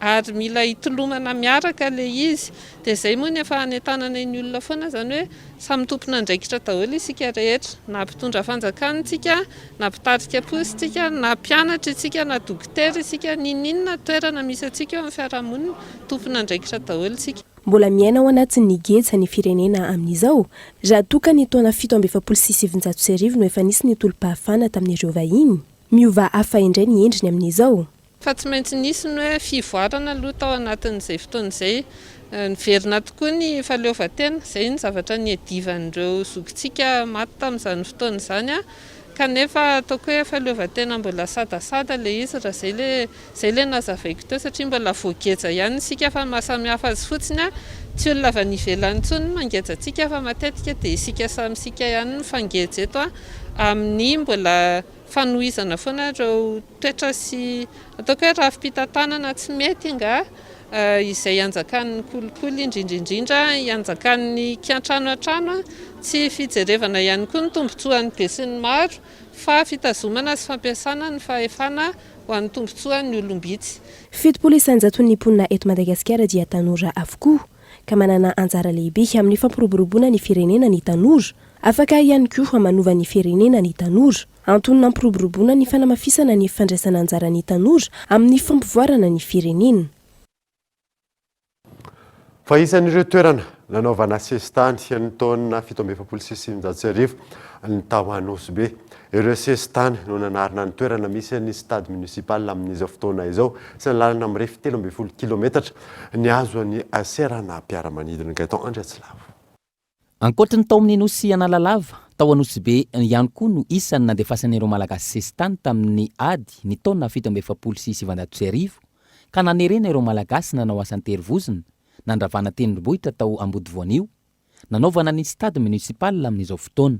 Ary mila hitolomana miaraka ilay izy dia izay moa ny efa hanentanana ny olona foana zany hoe samy tompona andraikitra daholo isika rehetra na mpitondra fanjakana isika na mpitarika posy isika na mpianatra isika na dokotera isika ninona toerana misy antsika eo amin'ny fiarahamonina tompona andraikitra daholo isika. Mbola miaina ao anatin'ny geja ny firenena amin'izao raha toka ny taona 1796 no efa nisy ny tolom-pahafana tamin'ireo vahiny miova hafa indray ny endriny amin'izao. Fa tsy maintsy nisy ny hoe fivoarana aloha tao anatin'izay fotoana izay niverina tokoa ny fahaleovantena izay ny zavatra ny edivan'ireo zokintsika maty tamin'izany fotoana izany kanefa ataoko hoe fahaleovantena mbola sadasada ilay izy raha izay le nazavaiko teo satria mbola voageja ihany isika fa mahasamihafa azy fotsiny tsy olona avy any ivelany intsony mangeja antsika fa matetika dia isika samy isika ihany ny fangeja eto amin'ny mbola fanohizana foana ireo toetra sy ataoko hoe rafim-pitantanana tsy mety nga izay anjakan'ny kolikoly indrindrindrindra ianjakan'ny kiantrano an-trano tsy fijerevana ihany koa ny tombotsoan'ny be sy ny maro fa fitazomana sy fampiasana ny fahefana ho an'ny tombotsoan'ny olombitsy. 7 isanjaton'ny mponina eto Madagasikara dia tanora avokoa ka manana anjara lehibe amin'ny fampiroboroboana ny firenena ny tanora afaka ihany koa manova ny firenena ny tanora antonona ampiroboroboana ny fanamafisana ny fandraisana anjara ny tanora amin'ny fampivoarana ny firenena. Fa isan'ireo toerana nanaovana sesitany ny taona 1796 ny tao Anosibe. Ireo sesitany no nanarina ny toerana misy ny stade municipal amin'izao fotoana izao sy ny lalana amin'ny 17 kilometatra ny azo ny serana mpiara-manidina Gaetan Andriatsilava. Ankoatra ny tao amin'ny nosy Analalava, tao Anosibe ihany koa no isan'ny nandefasan'ireo malagasy sesitany tamin'ny ady ny taona 1796 ka nanerena ireo malagasy nanao asan-terivozina nandravana tendrombohitra tao Ambodivoanio, nanaovana ny stade municipal amin'izao fotoana,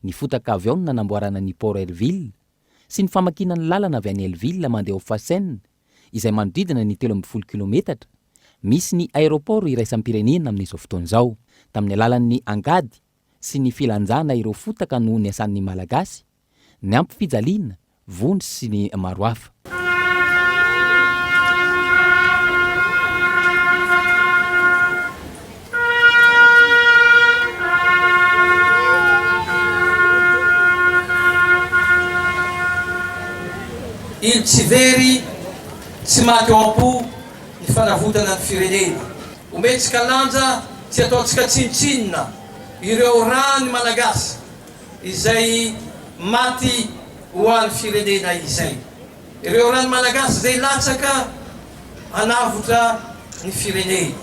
ny fotaka avy ao no nanamboarana ny port Elville sy ny famakina ny lalana avy any Elville mandeha ao Fasen izay manodidina ny 13 kilometatra. Misy ny aéroport iraisam-pirenena amin'izao fotoana izao. Tamin'ny alalan'ny angady sy ny filanjana ireo fotaka no ny asan'ny malagasy, ny ampifijaliana, vondry sy ny maro hafa. Il tsy very tsy maty ao am-po ny fanavotana ny firenena. Ometsika lanja tsy ataontsika tsinitsinina ireo rany malagasy izay maty ho an'ny firenena izay. Ireo rany malagasy izay latsaka hanavotra ny firenena.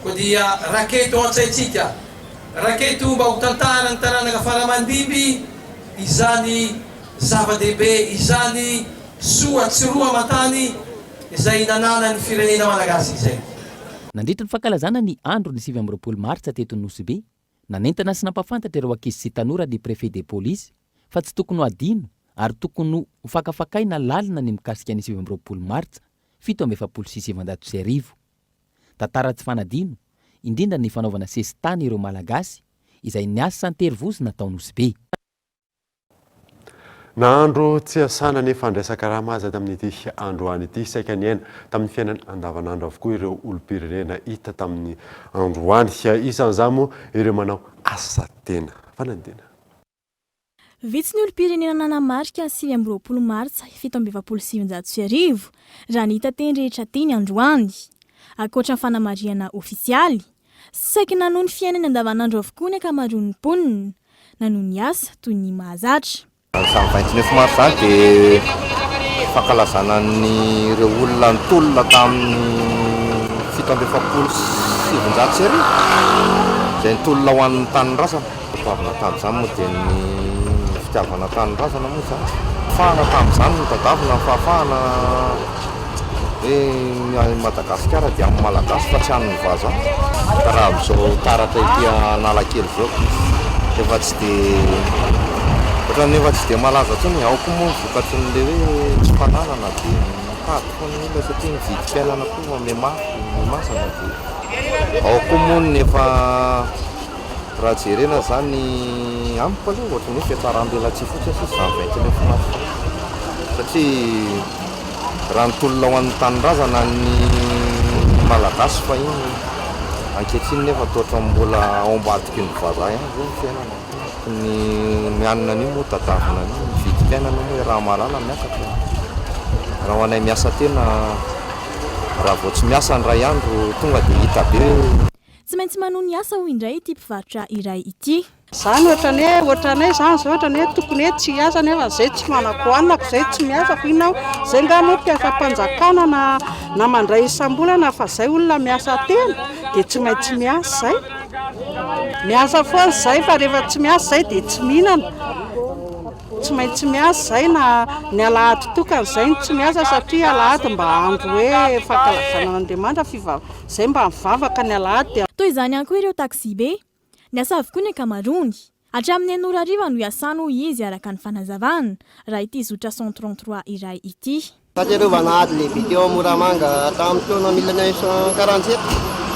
Koa dia raketo antsaitsika, raketo mba ho tantara ny taranaka faramandimby, izany zava-dehibe, izany soa tsy roa matany izay nanana ny firenena malagasy izay. Nandritra ny fankalazana ny andro ny 20 Martsa teto Anosibe, nanentana sy nampafantatra ireo ankizy sy tanora ny préfet de police fa tsy tokony ho adino ary tokony ho fakafakaina lalina ny mikasika ny 20 Martsa 1796. Tantara tsy fanadino, indrindra ny fanaovana sesitany ireo malagasy izay niasa san-terivozina tao Anosibe. Naandro tsy asana nefa andraisaka raha mahazatra amin'ity androany ity saika ny aina tamin'ny fiainana andavanandro avokoa ireo olom-pirenena hita tamin'ny androany. Isan'izany moa ireo manao asa tena fanandina. Vitsy ny olom-pirenena nanamarika 20 Martsa 1796 raha ny hita teny rehetra teny androany. Ankoatra ny fanamariana ofisialy, saika nanoho ny fiainana andavanandro avokoa ny ankamaroan'ny mponina, nanoho ny asa toy ny mahazatra. Samy 29 mars zany dia fankalazana ny ireo olona nitolona tamin'ny 1797 izay nitolona ho an'ny tanin-drasana. Fitiavana tamin'izany moa dia ny fitiavana tanin-drasana moa zany. Fahana tamin'izany no tadavina ny fahafahana hoe Madagasikara dia amin'ny malagasy fa tsy an'ny vaza ka raha amin'izao taratra ity Analakely zao efa tsy dia ohatran'ny efa tsy dia malaza tsony aoko moa vokatry n'le hoe tsy fananana dia mitady foana olona satria mividim-piainana koa masana dia aoko moa nefa raha jerena zany amiko aloha ohatrany hoe fiatsaram-belatsy fotsy sisy zany 29 mars satria raha nitolona ho an'ny tanindrazana ny malagasy fa iny ankehitriny nefa toatra mbola ao ambadiky ny vaza ihany zao ny fiainana ny mianina an'io moa tadavina an'io mividim-piainana moa raha malala miakatra raha ho anay miasa tena raha vao tsy miasa ny ray andro tonga dia hita be tsy maintsy manohy ny asa ho indray ity mpivarotra iray ity zany ohatranay zany zao ohatrany hoe tokony hoe tsy asa nefa zay tsy manako anako zay tsy miasako inao zay ngano mpiasa-panjakana na mandray isam-bolana fa zay olona miasa tena dia tsy maintsy miasa zay miasa foana zay fa rehefa tsy miasa zay dia tsy mihinana tsy maintsy miasa zay na ny alahady tokana zay tsy miasa satria alahady mba andro hoe fankalazana an'Andriamanitra zay mba mivavaka ny alahady toy izany ihany koa ireo taxi be ny asa avokoa ny ankamarony hatramin'ny 9:00 no iasano izy araka ny fanazavana raha ity zotra 133 iray ity fahatsiarovana ady lehibe teo Moramanga tamin'ny taona 1947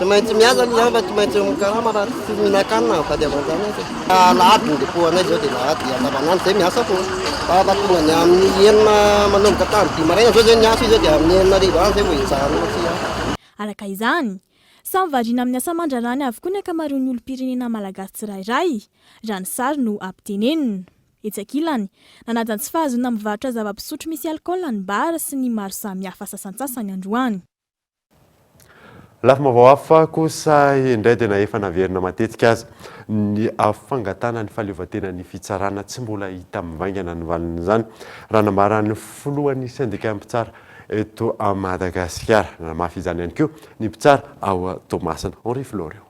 tsy maintsy miasa ny fa tsy maintsy mikarama raha tsy mihinan-kanina fadiavan-jany alahady ny depoanay zao dia lahady andavanandro zay miasa foana fa tonga ny amin'ny enina manomboka tany 10 maraina zao zay ny asa izy dia amin'ny 9:00 any zay vao hijanona araka izany samy variana amin'ny asa mandrarany avokoa ny ankamaroan'ny olom-pirenena malagasy tsirairay raha ny sary no ampitenenina etsakilany nanajany tsy fahazona mivarotra zava-pisotro misy alikaola ny bara sy ny maro samihafa sasantsasany androany lafa mavaoafa kosa indray dia efa naverina matetika azy ny afangatana ny fahaleovantena ny fitsarana tsy mbola hita mivaingana ny valin'izany raha nambaran'ny filohan'ny syndicat mpitsara eto a Madagasikara namafy izany ihany koa ny mpitsara ao Tomasina Henri Floreo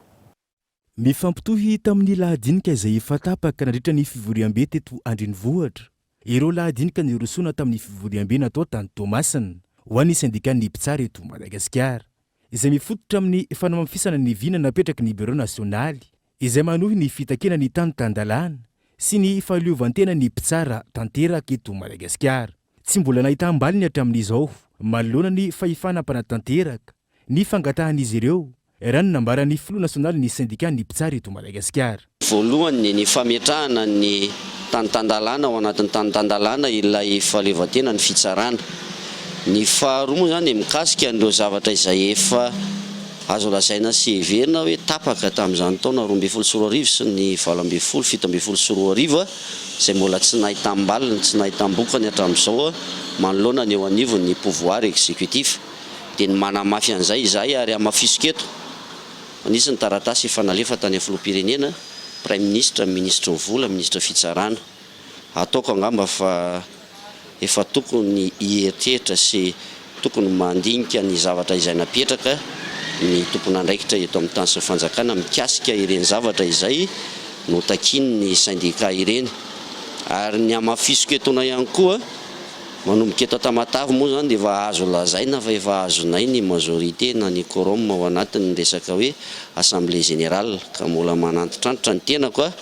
mifampitohy tamin'ny lahadinika izay efa tapaka nandritra ny fivoriam-be teto Andrenivohitra ireo lahadinika ny rosoana tamin'ny fivoriam-be natao tany Tomasina ho an'ny syndicat ny mpitsara eto Madagasikara izay mifototra amin'ny fanamafisana ny vina napetraky ny bureau nasionaly izay manohy ny fitakena ny tany tandalana sy ny fahaleovantena ny mpitsara tanteraka eto Madagasikara tsy mbola nahitam-baliny hatramin'izao manoloana ny fahifana-panatanteraka ny fangatahan'izy ireo raha ny nambaran'ny filoha nasionaly ny syndicat ny mpitsara eto Madagasikara voalohany ny fametrahana ny tany tandalana ao anatin'ny tany tandalana ilay fahaleovantena ny fitsarana ny faharoa moa zany mikasika an'ireo zavatra izay efa azo lazaina sy heverina hoe tapaka tamin'izany taona 2024 sy ny 2017 izay mbola tsy nahitam-baliny tsy nahitam-bokany hatramin'izao manoloana ny eo anivon'ny pouvoir exécutif dia ny manamafy an'izay izahay ary amafisika eto anisy ny taratasy efa nalefa tany amin'ny filoham-pirenena prime ministre ministre vola ministre fitsarana ataoko angamba fa efa tokony hieritreritra sy tokony mandinika ny zavatra izay napetraka ny tompona andraikitra eto amin'ny tany sy fanjakana mikasika ireny zavatra izay no takiny ny syndicat ireny ary ny amafisiko etona ihany koa manomboka eto Tamatavy moa zany dia efa azo lazaina fa efa azonay ny majorité na ny quorum ao anatin'ny resaka hoe assemblée générale ka mbola manantitrantitra ny tenako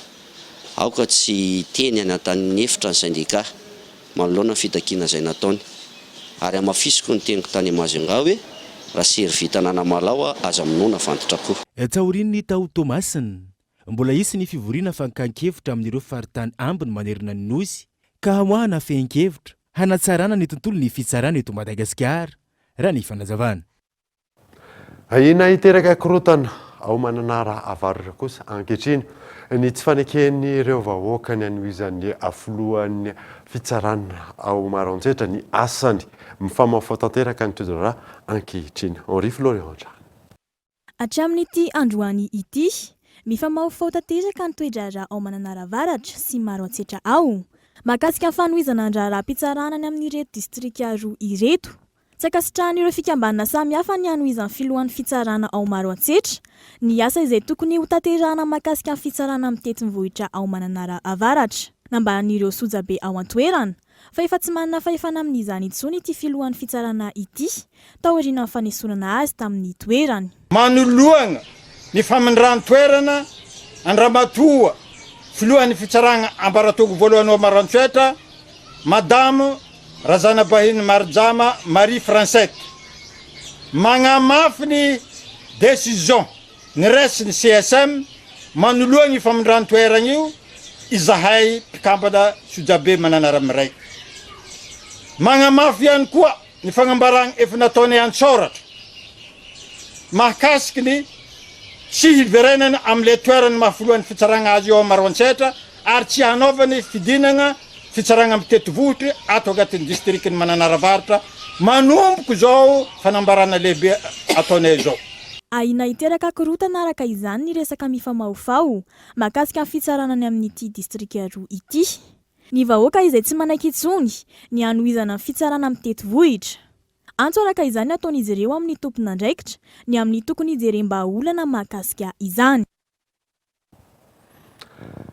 aoka tsy teny any an-tanin'ny efitra ny syndicat manoloana fitakiana izay nataony ary amafisiko ny teniko tany Mazonga hoe raha sery vita nanamalao aza minona fantotra koa taorian'ny tao Tomasina mbola isy ny fivoriana fankankevitra amin'ireo faritany ambiny manerina ny nosy ka hamoahana fehinkevitra hanatsarana ny tontolo ny fitsarana eto Madagasikara raha ny fanazavana aina hiteraka korotana ao mananara avarora kosa ankehitriny ny tsy fanekeny ireo vahoaka ny anohizan'ny filohan'ny fitsarana ao Maroantsetra ny asany mifamafao tanteraka ny toedrara ankehitriny Henri Floreo hatramin'ity androany ity mifamafao tanteraka ny toedrara ao mananara avaratra sy Maroantsetra ao mahakasika ny fanohizana andraraha-pitsarana any amin'ireto distrika roa ireto tsy akasitrahan'ireo fikambanana samihafa ny anohizan'ny filohan'ny fitsarana ao Maroantsetra ny asa izay tokony ho tanterahana mahakasika ny fitsarana amin'ny teti-vohitra ao mananara avaratra nambaran'ireo sojabe ao an-toerana fa efa tsy manana fahefana amin'izany intsony ity filohan'ny fitsarana ity taoriana ny fanesonana azy tamin'ny toerany. Manoloana ny famindran-toerana Andramatoa filohan'ny fitsarana ambaratoko voalohany Marantsitra Madame Razanabahiny Marjama Marie Francette magnamafy ny décision niresin'ny CSM manoloana ny famindran-toerana io izahay mpikambana Sojabe mananara miray. Magnamafy ihany koa ny fagnambarana efa nataony an-tsoratra mahakasiky ny tsy hiverenana amin'ilay toerana mahafilohan'ny fitsarana azy eo Maroantsetra ary tsy hanaovany fidinana fitsarana amin'ny tetivohitra ato agnatin'ny distriktin'ny Mananaravaratra manomboko zao fanambarana lehibe ataonay zao. Aina iteraka korotana araka izany ny resaka mifamaofao mahakasika ny fitsaranany amin'ity distrika roa ity. Ny vahoaka izay tsy manaiky intsony ny hanohizana ny fitsarana amin'ny tetivohitra. Antso araka izany ataon'izy ireo amin'ny tompon'andraikitra ny amin'ny tokony jerem-bahaolana mahakasika izany.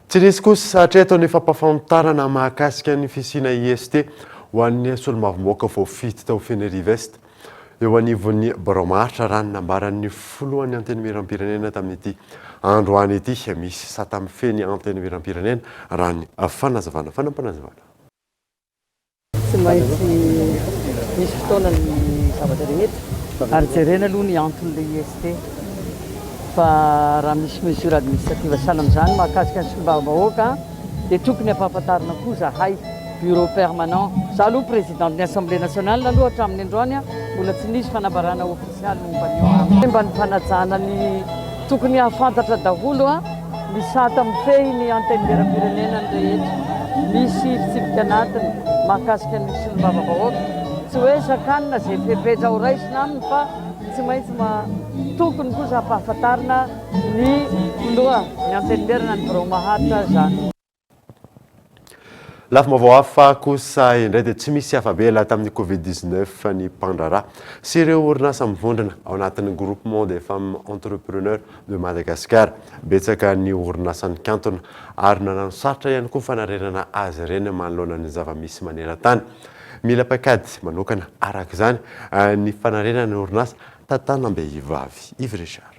Tsy nisy kosa hatreto ny fampafamontarana mahakasika ny fisina IST ho an'ny solombavamboaka vao fito tao Fenerive-Est eo anivon'ny Boromaritra raha nambaran'ny foloan'ny anteny miram-pirenena tamin'ity andro any ity misy satamy feny anteny miram-pirenena raha ny fanazavana fanampanazavana. Tsy maintsy misy fotoana ny zavatra rehetra ary jerena aloha ny anton'le IST fa raha misy mesure administrative sahala amin'izany mahakasika ny solombavambahoaka dia tokony ampahafantarina koa zahay bureau permanent za aloha président ny assemblée nationale aloha hatramin'ny androany mbola tsy nisy fanambarana ofisialy momban'io mba ny fanajana ny tokony hahafantatra daholo ny sata mifehy ny anteny miram-pirenena ny rehetra misy fitsipika anatiny mahakasika ny solombavambahoaka tsy hoe sakanina zay fepetra ho raisina aminy fa tsy maintsy tokony kosa hampahafantarina ny filoha ny anteny merina ny bureau maharitra zany. Lafa mavao hafa kosa indray dia tsy misy afabela tamin'ny Covid-19 ny mpandrarà sy ireo orinasa mivondrona ao anatin'ny groupement des femmes entrepreneurs de Madagascar. Betsaka ny orinasan'ny kantona ary nanano sarotra ihany koa fanarenana azy ireny manoloana ny zava-misy maneran-tany. Mila paikady manokana araka izany ny fanarenana ny orinasa Tantanambehivavy Yves Richard.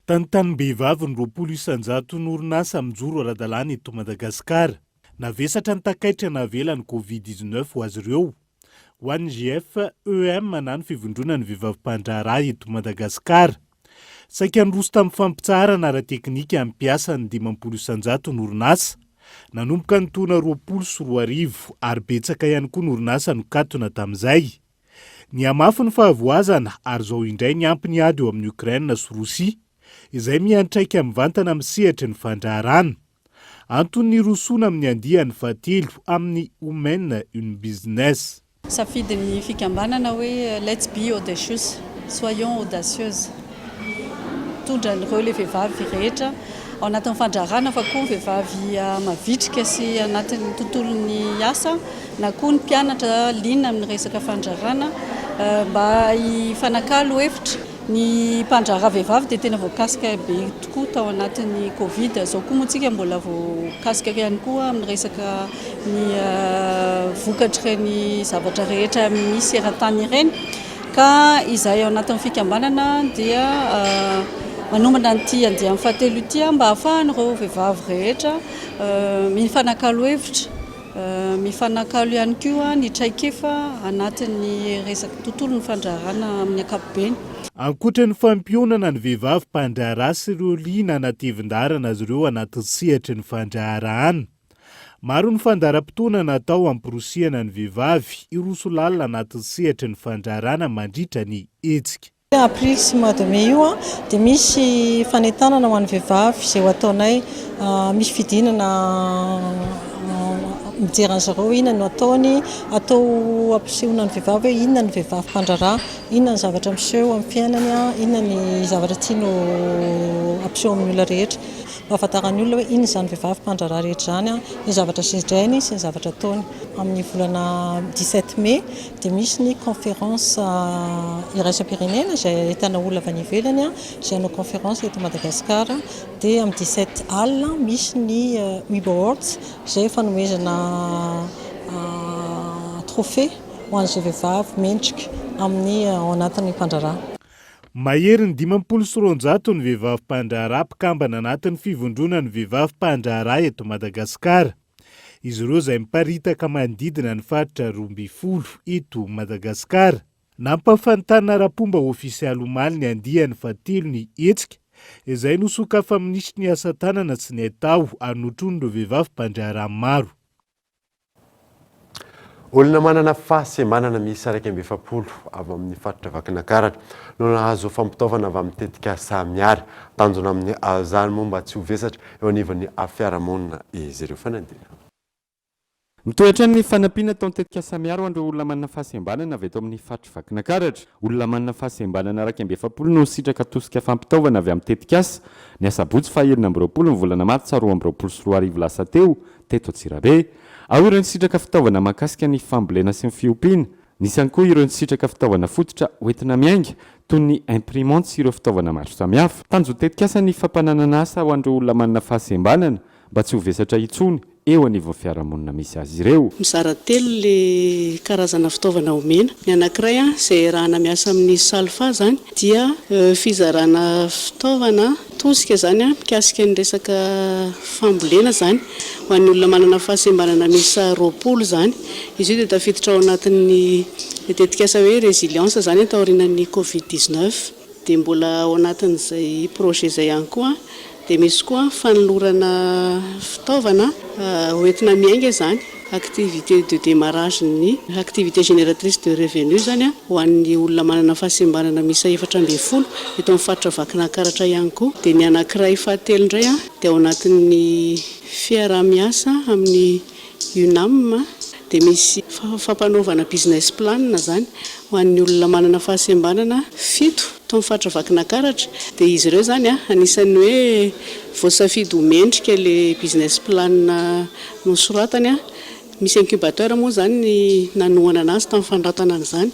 Tantanambehivavy ny 20,000 ny orinasa mijoro ara-dalàna eto Madagasikara. Navesatra ny takaitra navela ny Covid-19 ho azy ireo. Ho an'ny GFEM na ny fivondrona ny vehivavim-pandraharaha eto Madagasikara. Saika nroso tamin'ny fampitsarana ara-teknika ampiasa ny 20,000 ny orinasa. Nanomboka ny taona 20 ary betsaka ihany koa ny orinasa nokatona tamin'izay. Ny amafy ny fahavoazana ary zao indray ny ampy ny ady eo amin'ny Ukraine sy Rosia izay miantraika mivantana amin'ny sehatra ny fandraharana. Antony rosona amin'ny andihany fahatelo amin'ny Women in Business. Safidy ny fikambanana hoe let's be audacious, soyons audacieuses. Tondra ny reo le vehivavy rehetra ao anatin'ny fandraharana fa koa vehivavy mavitrika sy anatin'ny tontolon'ny asa na koa ny mpianatra liana amin'ny resaka fandraharana mba hifanakalo hevitra. Ny mpandraharaha vehivavy dia tena voakasika be tokoa tao anatin'ny Covid. Zao koa moa tsika mbola voakasika ihany koa amin'ny resaka ny vokatra ny zavatra rehetra misy eran-tany ireny. Ka izay ao anatin'ny fikambanana dia manomana n'ity andiany fahatelo ity mba ahafahan'ireo vehivavy rehetra mifanakalo hevitra. Mifanakalo ihany koa ny traikefa anatin'ny resaka tontolon'ny fandraharana amin'ny ankapobeny. Ankoatra ny fampionana ny vehivavy mpandraharaha sy ireo liana anatevindarana azy ireo anaty sehatra ny fandraharahana. Maro ny fandaharam-potoana natao ampirosiana ny vehivavy iroso lalina anaty sehatra ny fandraharana mandritra ny hetsika. Aprily sy mois de mai io dia misy fanentanana ho an'ny vehivavy izay ho ataonay misy fidinana mijery zareo inona no ataony atao ampisehoana ny vehivavy hoe inona ny vehivavy mpandraharaha, inona ny zavatra miseho amin'ny fiainany, inona ny zavatra tiano ampiseho amin'ny olona rehetra. Ahafantarany olona hoe inona izany vehivavy mpandraharaha rehetra zany, ny zavatra sedrainy sy ny zavatra ataony. Amin'ny volana 17 mai dia misy ny conférence iraisam-pirenena izay ahitana olona avy any ivelany izay hanao conférence eto Madagasikara. Dia amin'ny 17 alina misy ny WIB Awards izay fanomezana trophée ho an'izay vehivavy mendrika amin'ny ao anatin'ny mpandrarà. Mahery ny 530 ny vehivavy mpandraharaha mpikambana anatin'ny fivondronan'ny vehivavy mpandraharaha eto Madagasikara. Izy ireo izay miparitaka manodidina ny faritra 12 eto Madagasikara. Nampafantana rapomba ofisialy omaly ny andiany fatelo ny hetsika izay nosokafa minisy ny asa tanana tsy ny atao anotrony ireo vehivavy mpandraharaha maro. Olona manana fahasembanana miisa 170 avy amin'ny faritra Vakinankaratra no nahazo fampitaovana avy amin'ny tetika samiary tanjona amin'ny azany momba tsy ho vesatra eo anivon'ny fiarahamonina izy ireo fanadina. Mitoetra ny fanampiana tao tetika samiary ho an'ireo olona manana fahasembanana avy eto amin'ny faritra Vakinankaratra. Olona manana fahasembanana 170 no sitraka tosika fampitaovana avy amin'ny tetika asa ny asabotsy fahelina amby 20 ny volana martsa 2024 lasa teo teto Antsirabe. Ao ireo sitraka fitaovana mahakasika ny fambolena sy ny fiompiana. Nisy ihany koa ireo sitraka fitaovana fototra hoentina miainga toy ny imprimante sy ireo fitaovana maro samihafa. Tanjo tetika asa ny fampananana asa ho an'ireo olona manana fahasembanana mba tsy ho vesatra intsony eo anivon'ny fiarahamonina misy azy ireo. Mizara telo le karazana fitaovana omena. Ny anankiray izay rahana miasa amin'ny salfa zany dia fizarana fitaovana tosika zany mikasika ny resaka fambolena zany ho an'ny olona manana fahasembanana miisa 20 zany. Izy io dia tafiditra ao anatin'ny tetika asa hoe résilience zany taorian'ny Covid-19 dia mbola ao anatin'izay projet izay ihany koa. Dia misy koa fanolorana fitaovana hoentina miainga zany activité de démarrage ny activité génératrice de revenu zany ho an'ny olona manana fahasembanana miisa 420 eto amin'ny faritra Vakinankaratra ihany koa. Dia ny anankiray fahatelo indray dia ao anatin'ny fiarah-miasa amin'ny UNAM dia misy fampanaovana business plan zany ho an'ny olona manana fahasembanana 7 tao amin'ny faritra Vakinankaratra. Dia izy ireo zany anisan'ny hoe voasafidy ho mendrika le business plan nosoratany. Misy incubateur moa zany ny nanohana anazy tamin'ny fandratana an'izany.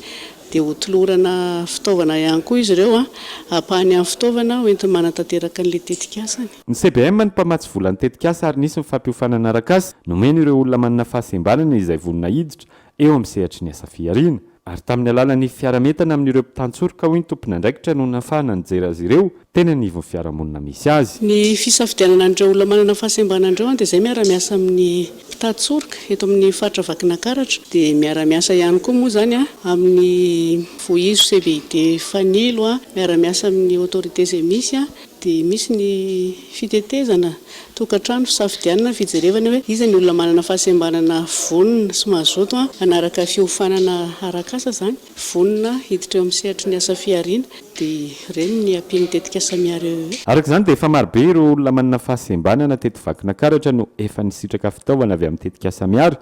Dia hotolorana fitaovana ihany koa izy ireo apahany amin'ny fitaovana hoentina manatanteraka an'ilay tetika asany. Ny CBM ny mpamatsy volan'ny tetika asa ary nisy ny fampihofanana araka azy nomeny ireo olona manana fahasembanana izay volona hiditra eo amin'ny sehatry ny asa fiariana. Ary tamin'ny alalan'ny fiarametana amin'ireo mpitantsorika hoy ny tompon'andraikitra no nafahana nijery azy ireo teny anivon'ny fiarahamonina misy azy. Ny fisafidianana an'ireo olona manana fahasembanana andreo dia izay miara-miasa amin'ny mpitantsorika eto amin'ny faritra Vakinankaratra. Dia miara-miasa ihany koa moa zany amin'ny foizo CBD fanilo miara-miasa amin'ny autorité izay misy dia misy ny fitetezana tokantrano fisafidianana fijerevana hoe iza ny olona manana fahasembanana vonina sy mazoto anaraka fiofanana arakasa zany vonina hiditra eo amin'ny sehatry ny asa fiariana dia ireny ny ampiany tetika samiary eo. Araka izany dia efa marobe ireo olona manana fahasembanana teto Vakinankaratra no efa nisitraka fitaovana avy amin'ny tetika samiary.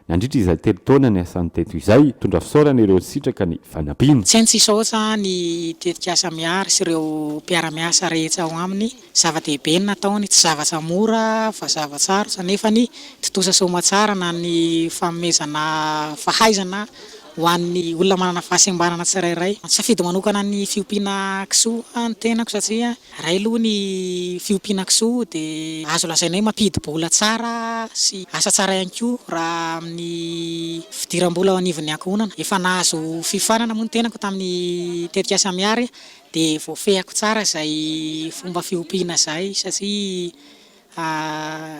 Nandritra izay 3 taona ny asan'ny teto izay tondra fisaorana ireo sitraka ny fanampiana. Tsy antsisa ohatsa ny tetika samiary sy ireo mpiara-miasa rehetra ao aminy zava-dehibe ny nataony tsy zavatra mora fa zava-tsarotra nefa ny totosa somatsara na ny fanomezana fahaizana ho an'ny olona manana fahasembanana tsirairay. Safidy manokana ny fiompiana kisoa ny tenako satria ray aloha ny fiompiana kisoa dia azo lazaina hoe mampidi-bola tsara sy asa tsara ihany koa raha amin'ny fidiram-bola ao anivon'ny ankohonana. Efa nahazo fifanana moa ny tenako tamin'ny tetika samiary dia voafehako tsara izay fomba fiompiana izay satria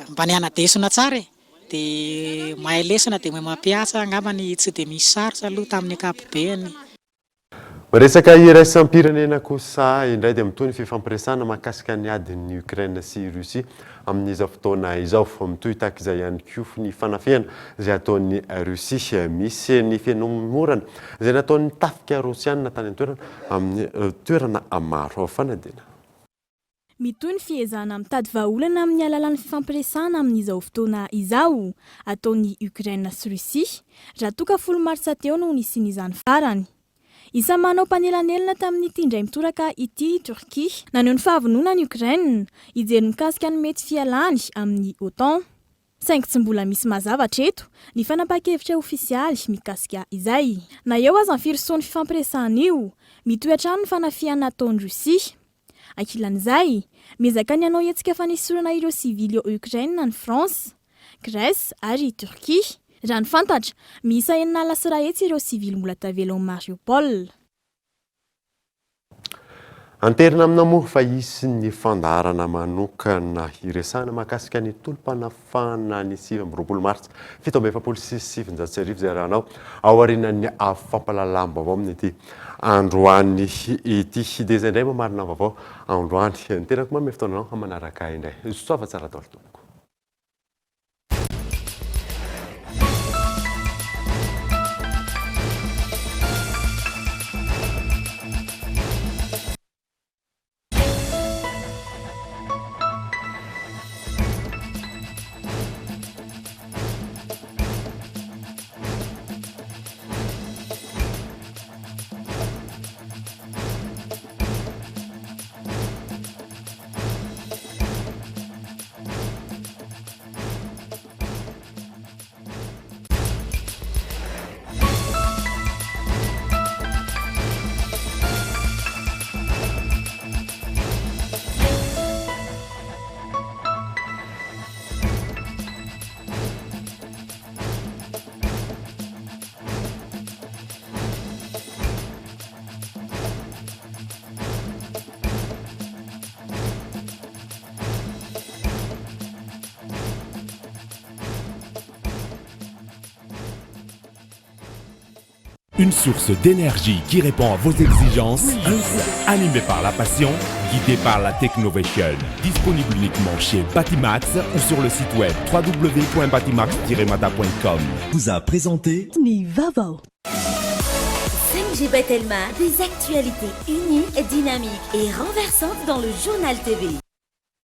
mba ny anadesona tsara dia mahay lesona dia mampiasa angambany tsy dia misy sarotra aloha tamin'ny ankapobeny. Resaka iraisam-pirenena kosa indray dia mitohy ny fifampiresahana mahakasika ny adin'ny Ukraine sy Russie amin'izao fotoana izao. Mitohy tahaka izay ihany koa ny fanafihana izay ataon'ny Russie misy ny fianomorana izay nataon'ny tafika Rosiana tany an-toerana amin'ny toerana maro fanadina. Mitohy ny fiezahana mitady vahaolana amin'ny alalan'ny fifampiresahana amin'izao fotoana izao ataon'ny Ukraine sy Russie raha toka 10 martsa teo no nisian'izany farany. Isa manao panelanelina tamin'ny tindray mitoraka ity Turquie naneho ny fahavonona ny Ukraine ijery mikasika ny mety fialany amin'ny OTAN. Saingy tsy mbola misy mazavatra eto ny fanapa-kevitra ofisialy mikasika izay. Na eo aza ny firosoan'ny fifampiresahana io mitohy hatrany ny fanafihana ataon'ny Russie. Ankilan'izay, miezaka ny hanao hetsika fanesorana ireo sivily eo Ukraine ny France, Grèce ary Turquie raha ny fantatra misa enina lasy rahetsy ireo sivily mbola tavela ao Mariupol. Anterina amina moa fa isy ny fandaharana manokana iresana mahakasika ny tolom-panafana ny 7 Martsa 1766 izay rahanao ao aorian'ny fampalalam-baovao amin'ity androany ity dia izay indray mamarina vaovao androany niterako mamy fotoananao hamanaraka indray soava tsara daholo tompoko. Une source d'énergie qui répond à vos exigences, animée par la passion, guidée par la technovation. Disponible uniquement chez Batimax ou sur le site web www.batimax-mata.com. Vous a présenté Vaovao. 5G Batelma, des actualités uniques, dynamiques et renversantes dans le journal TV.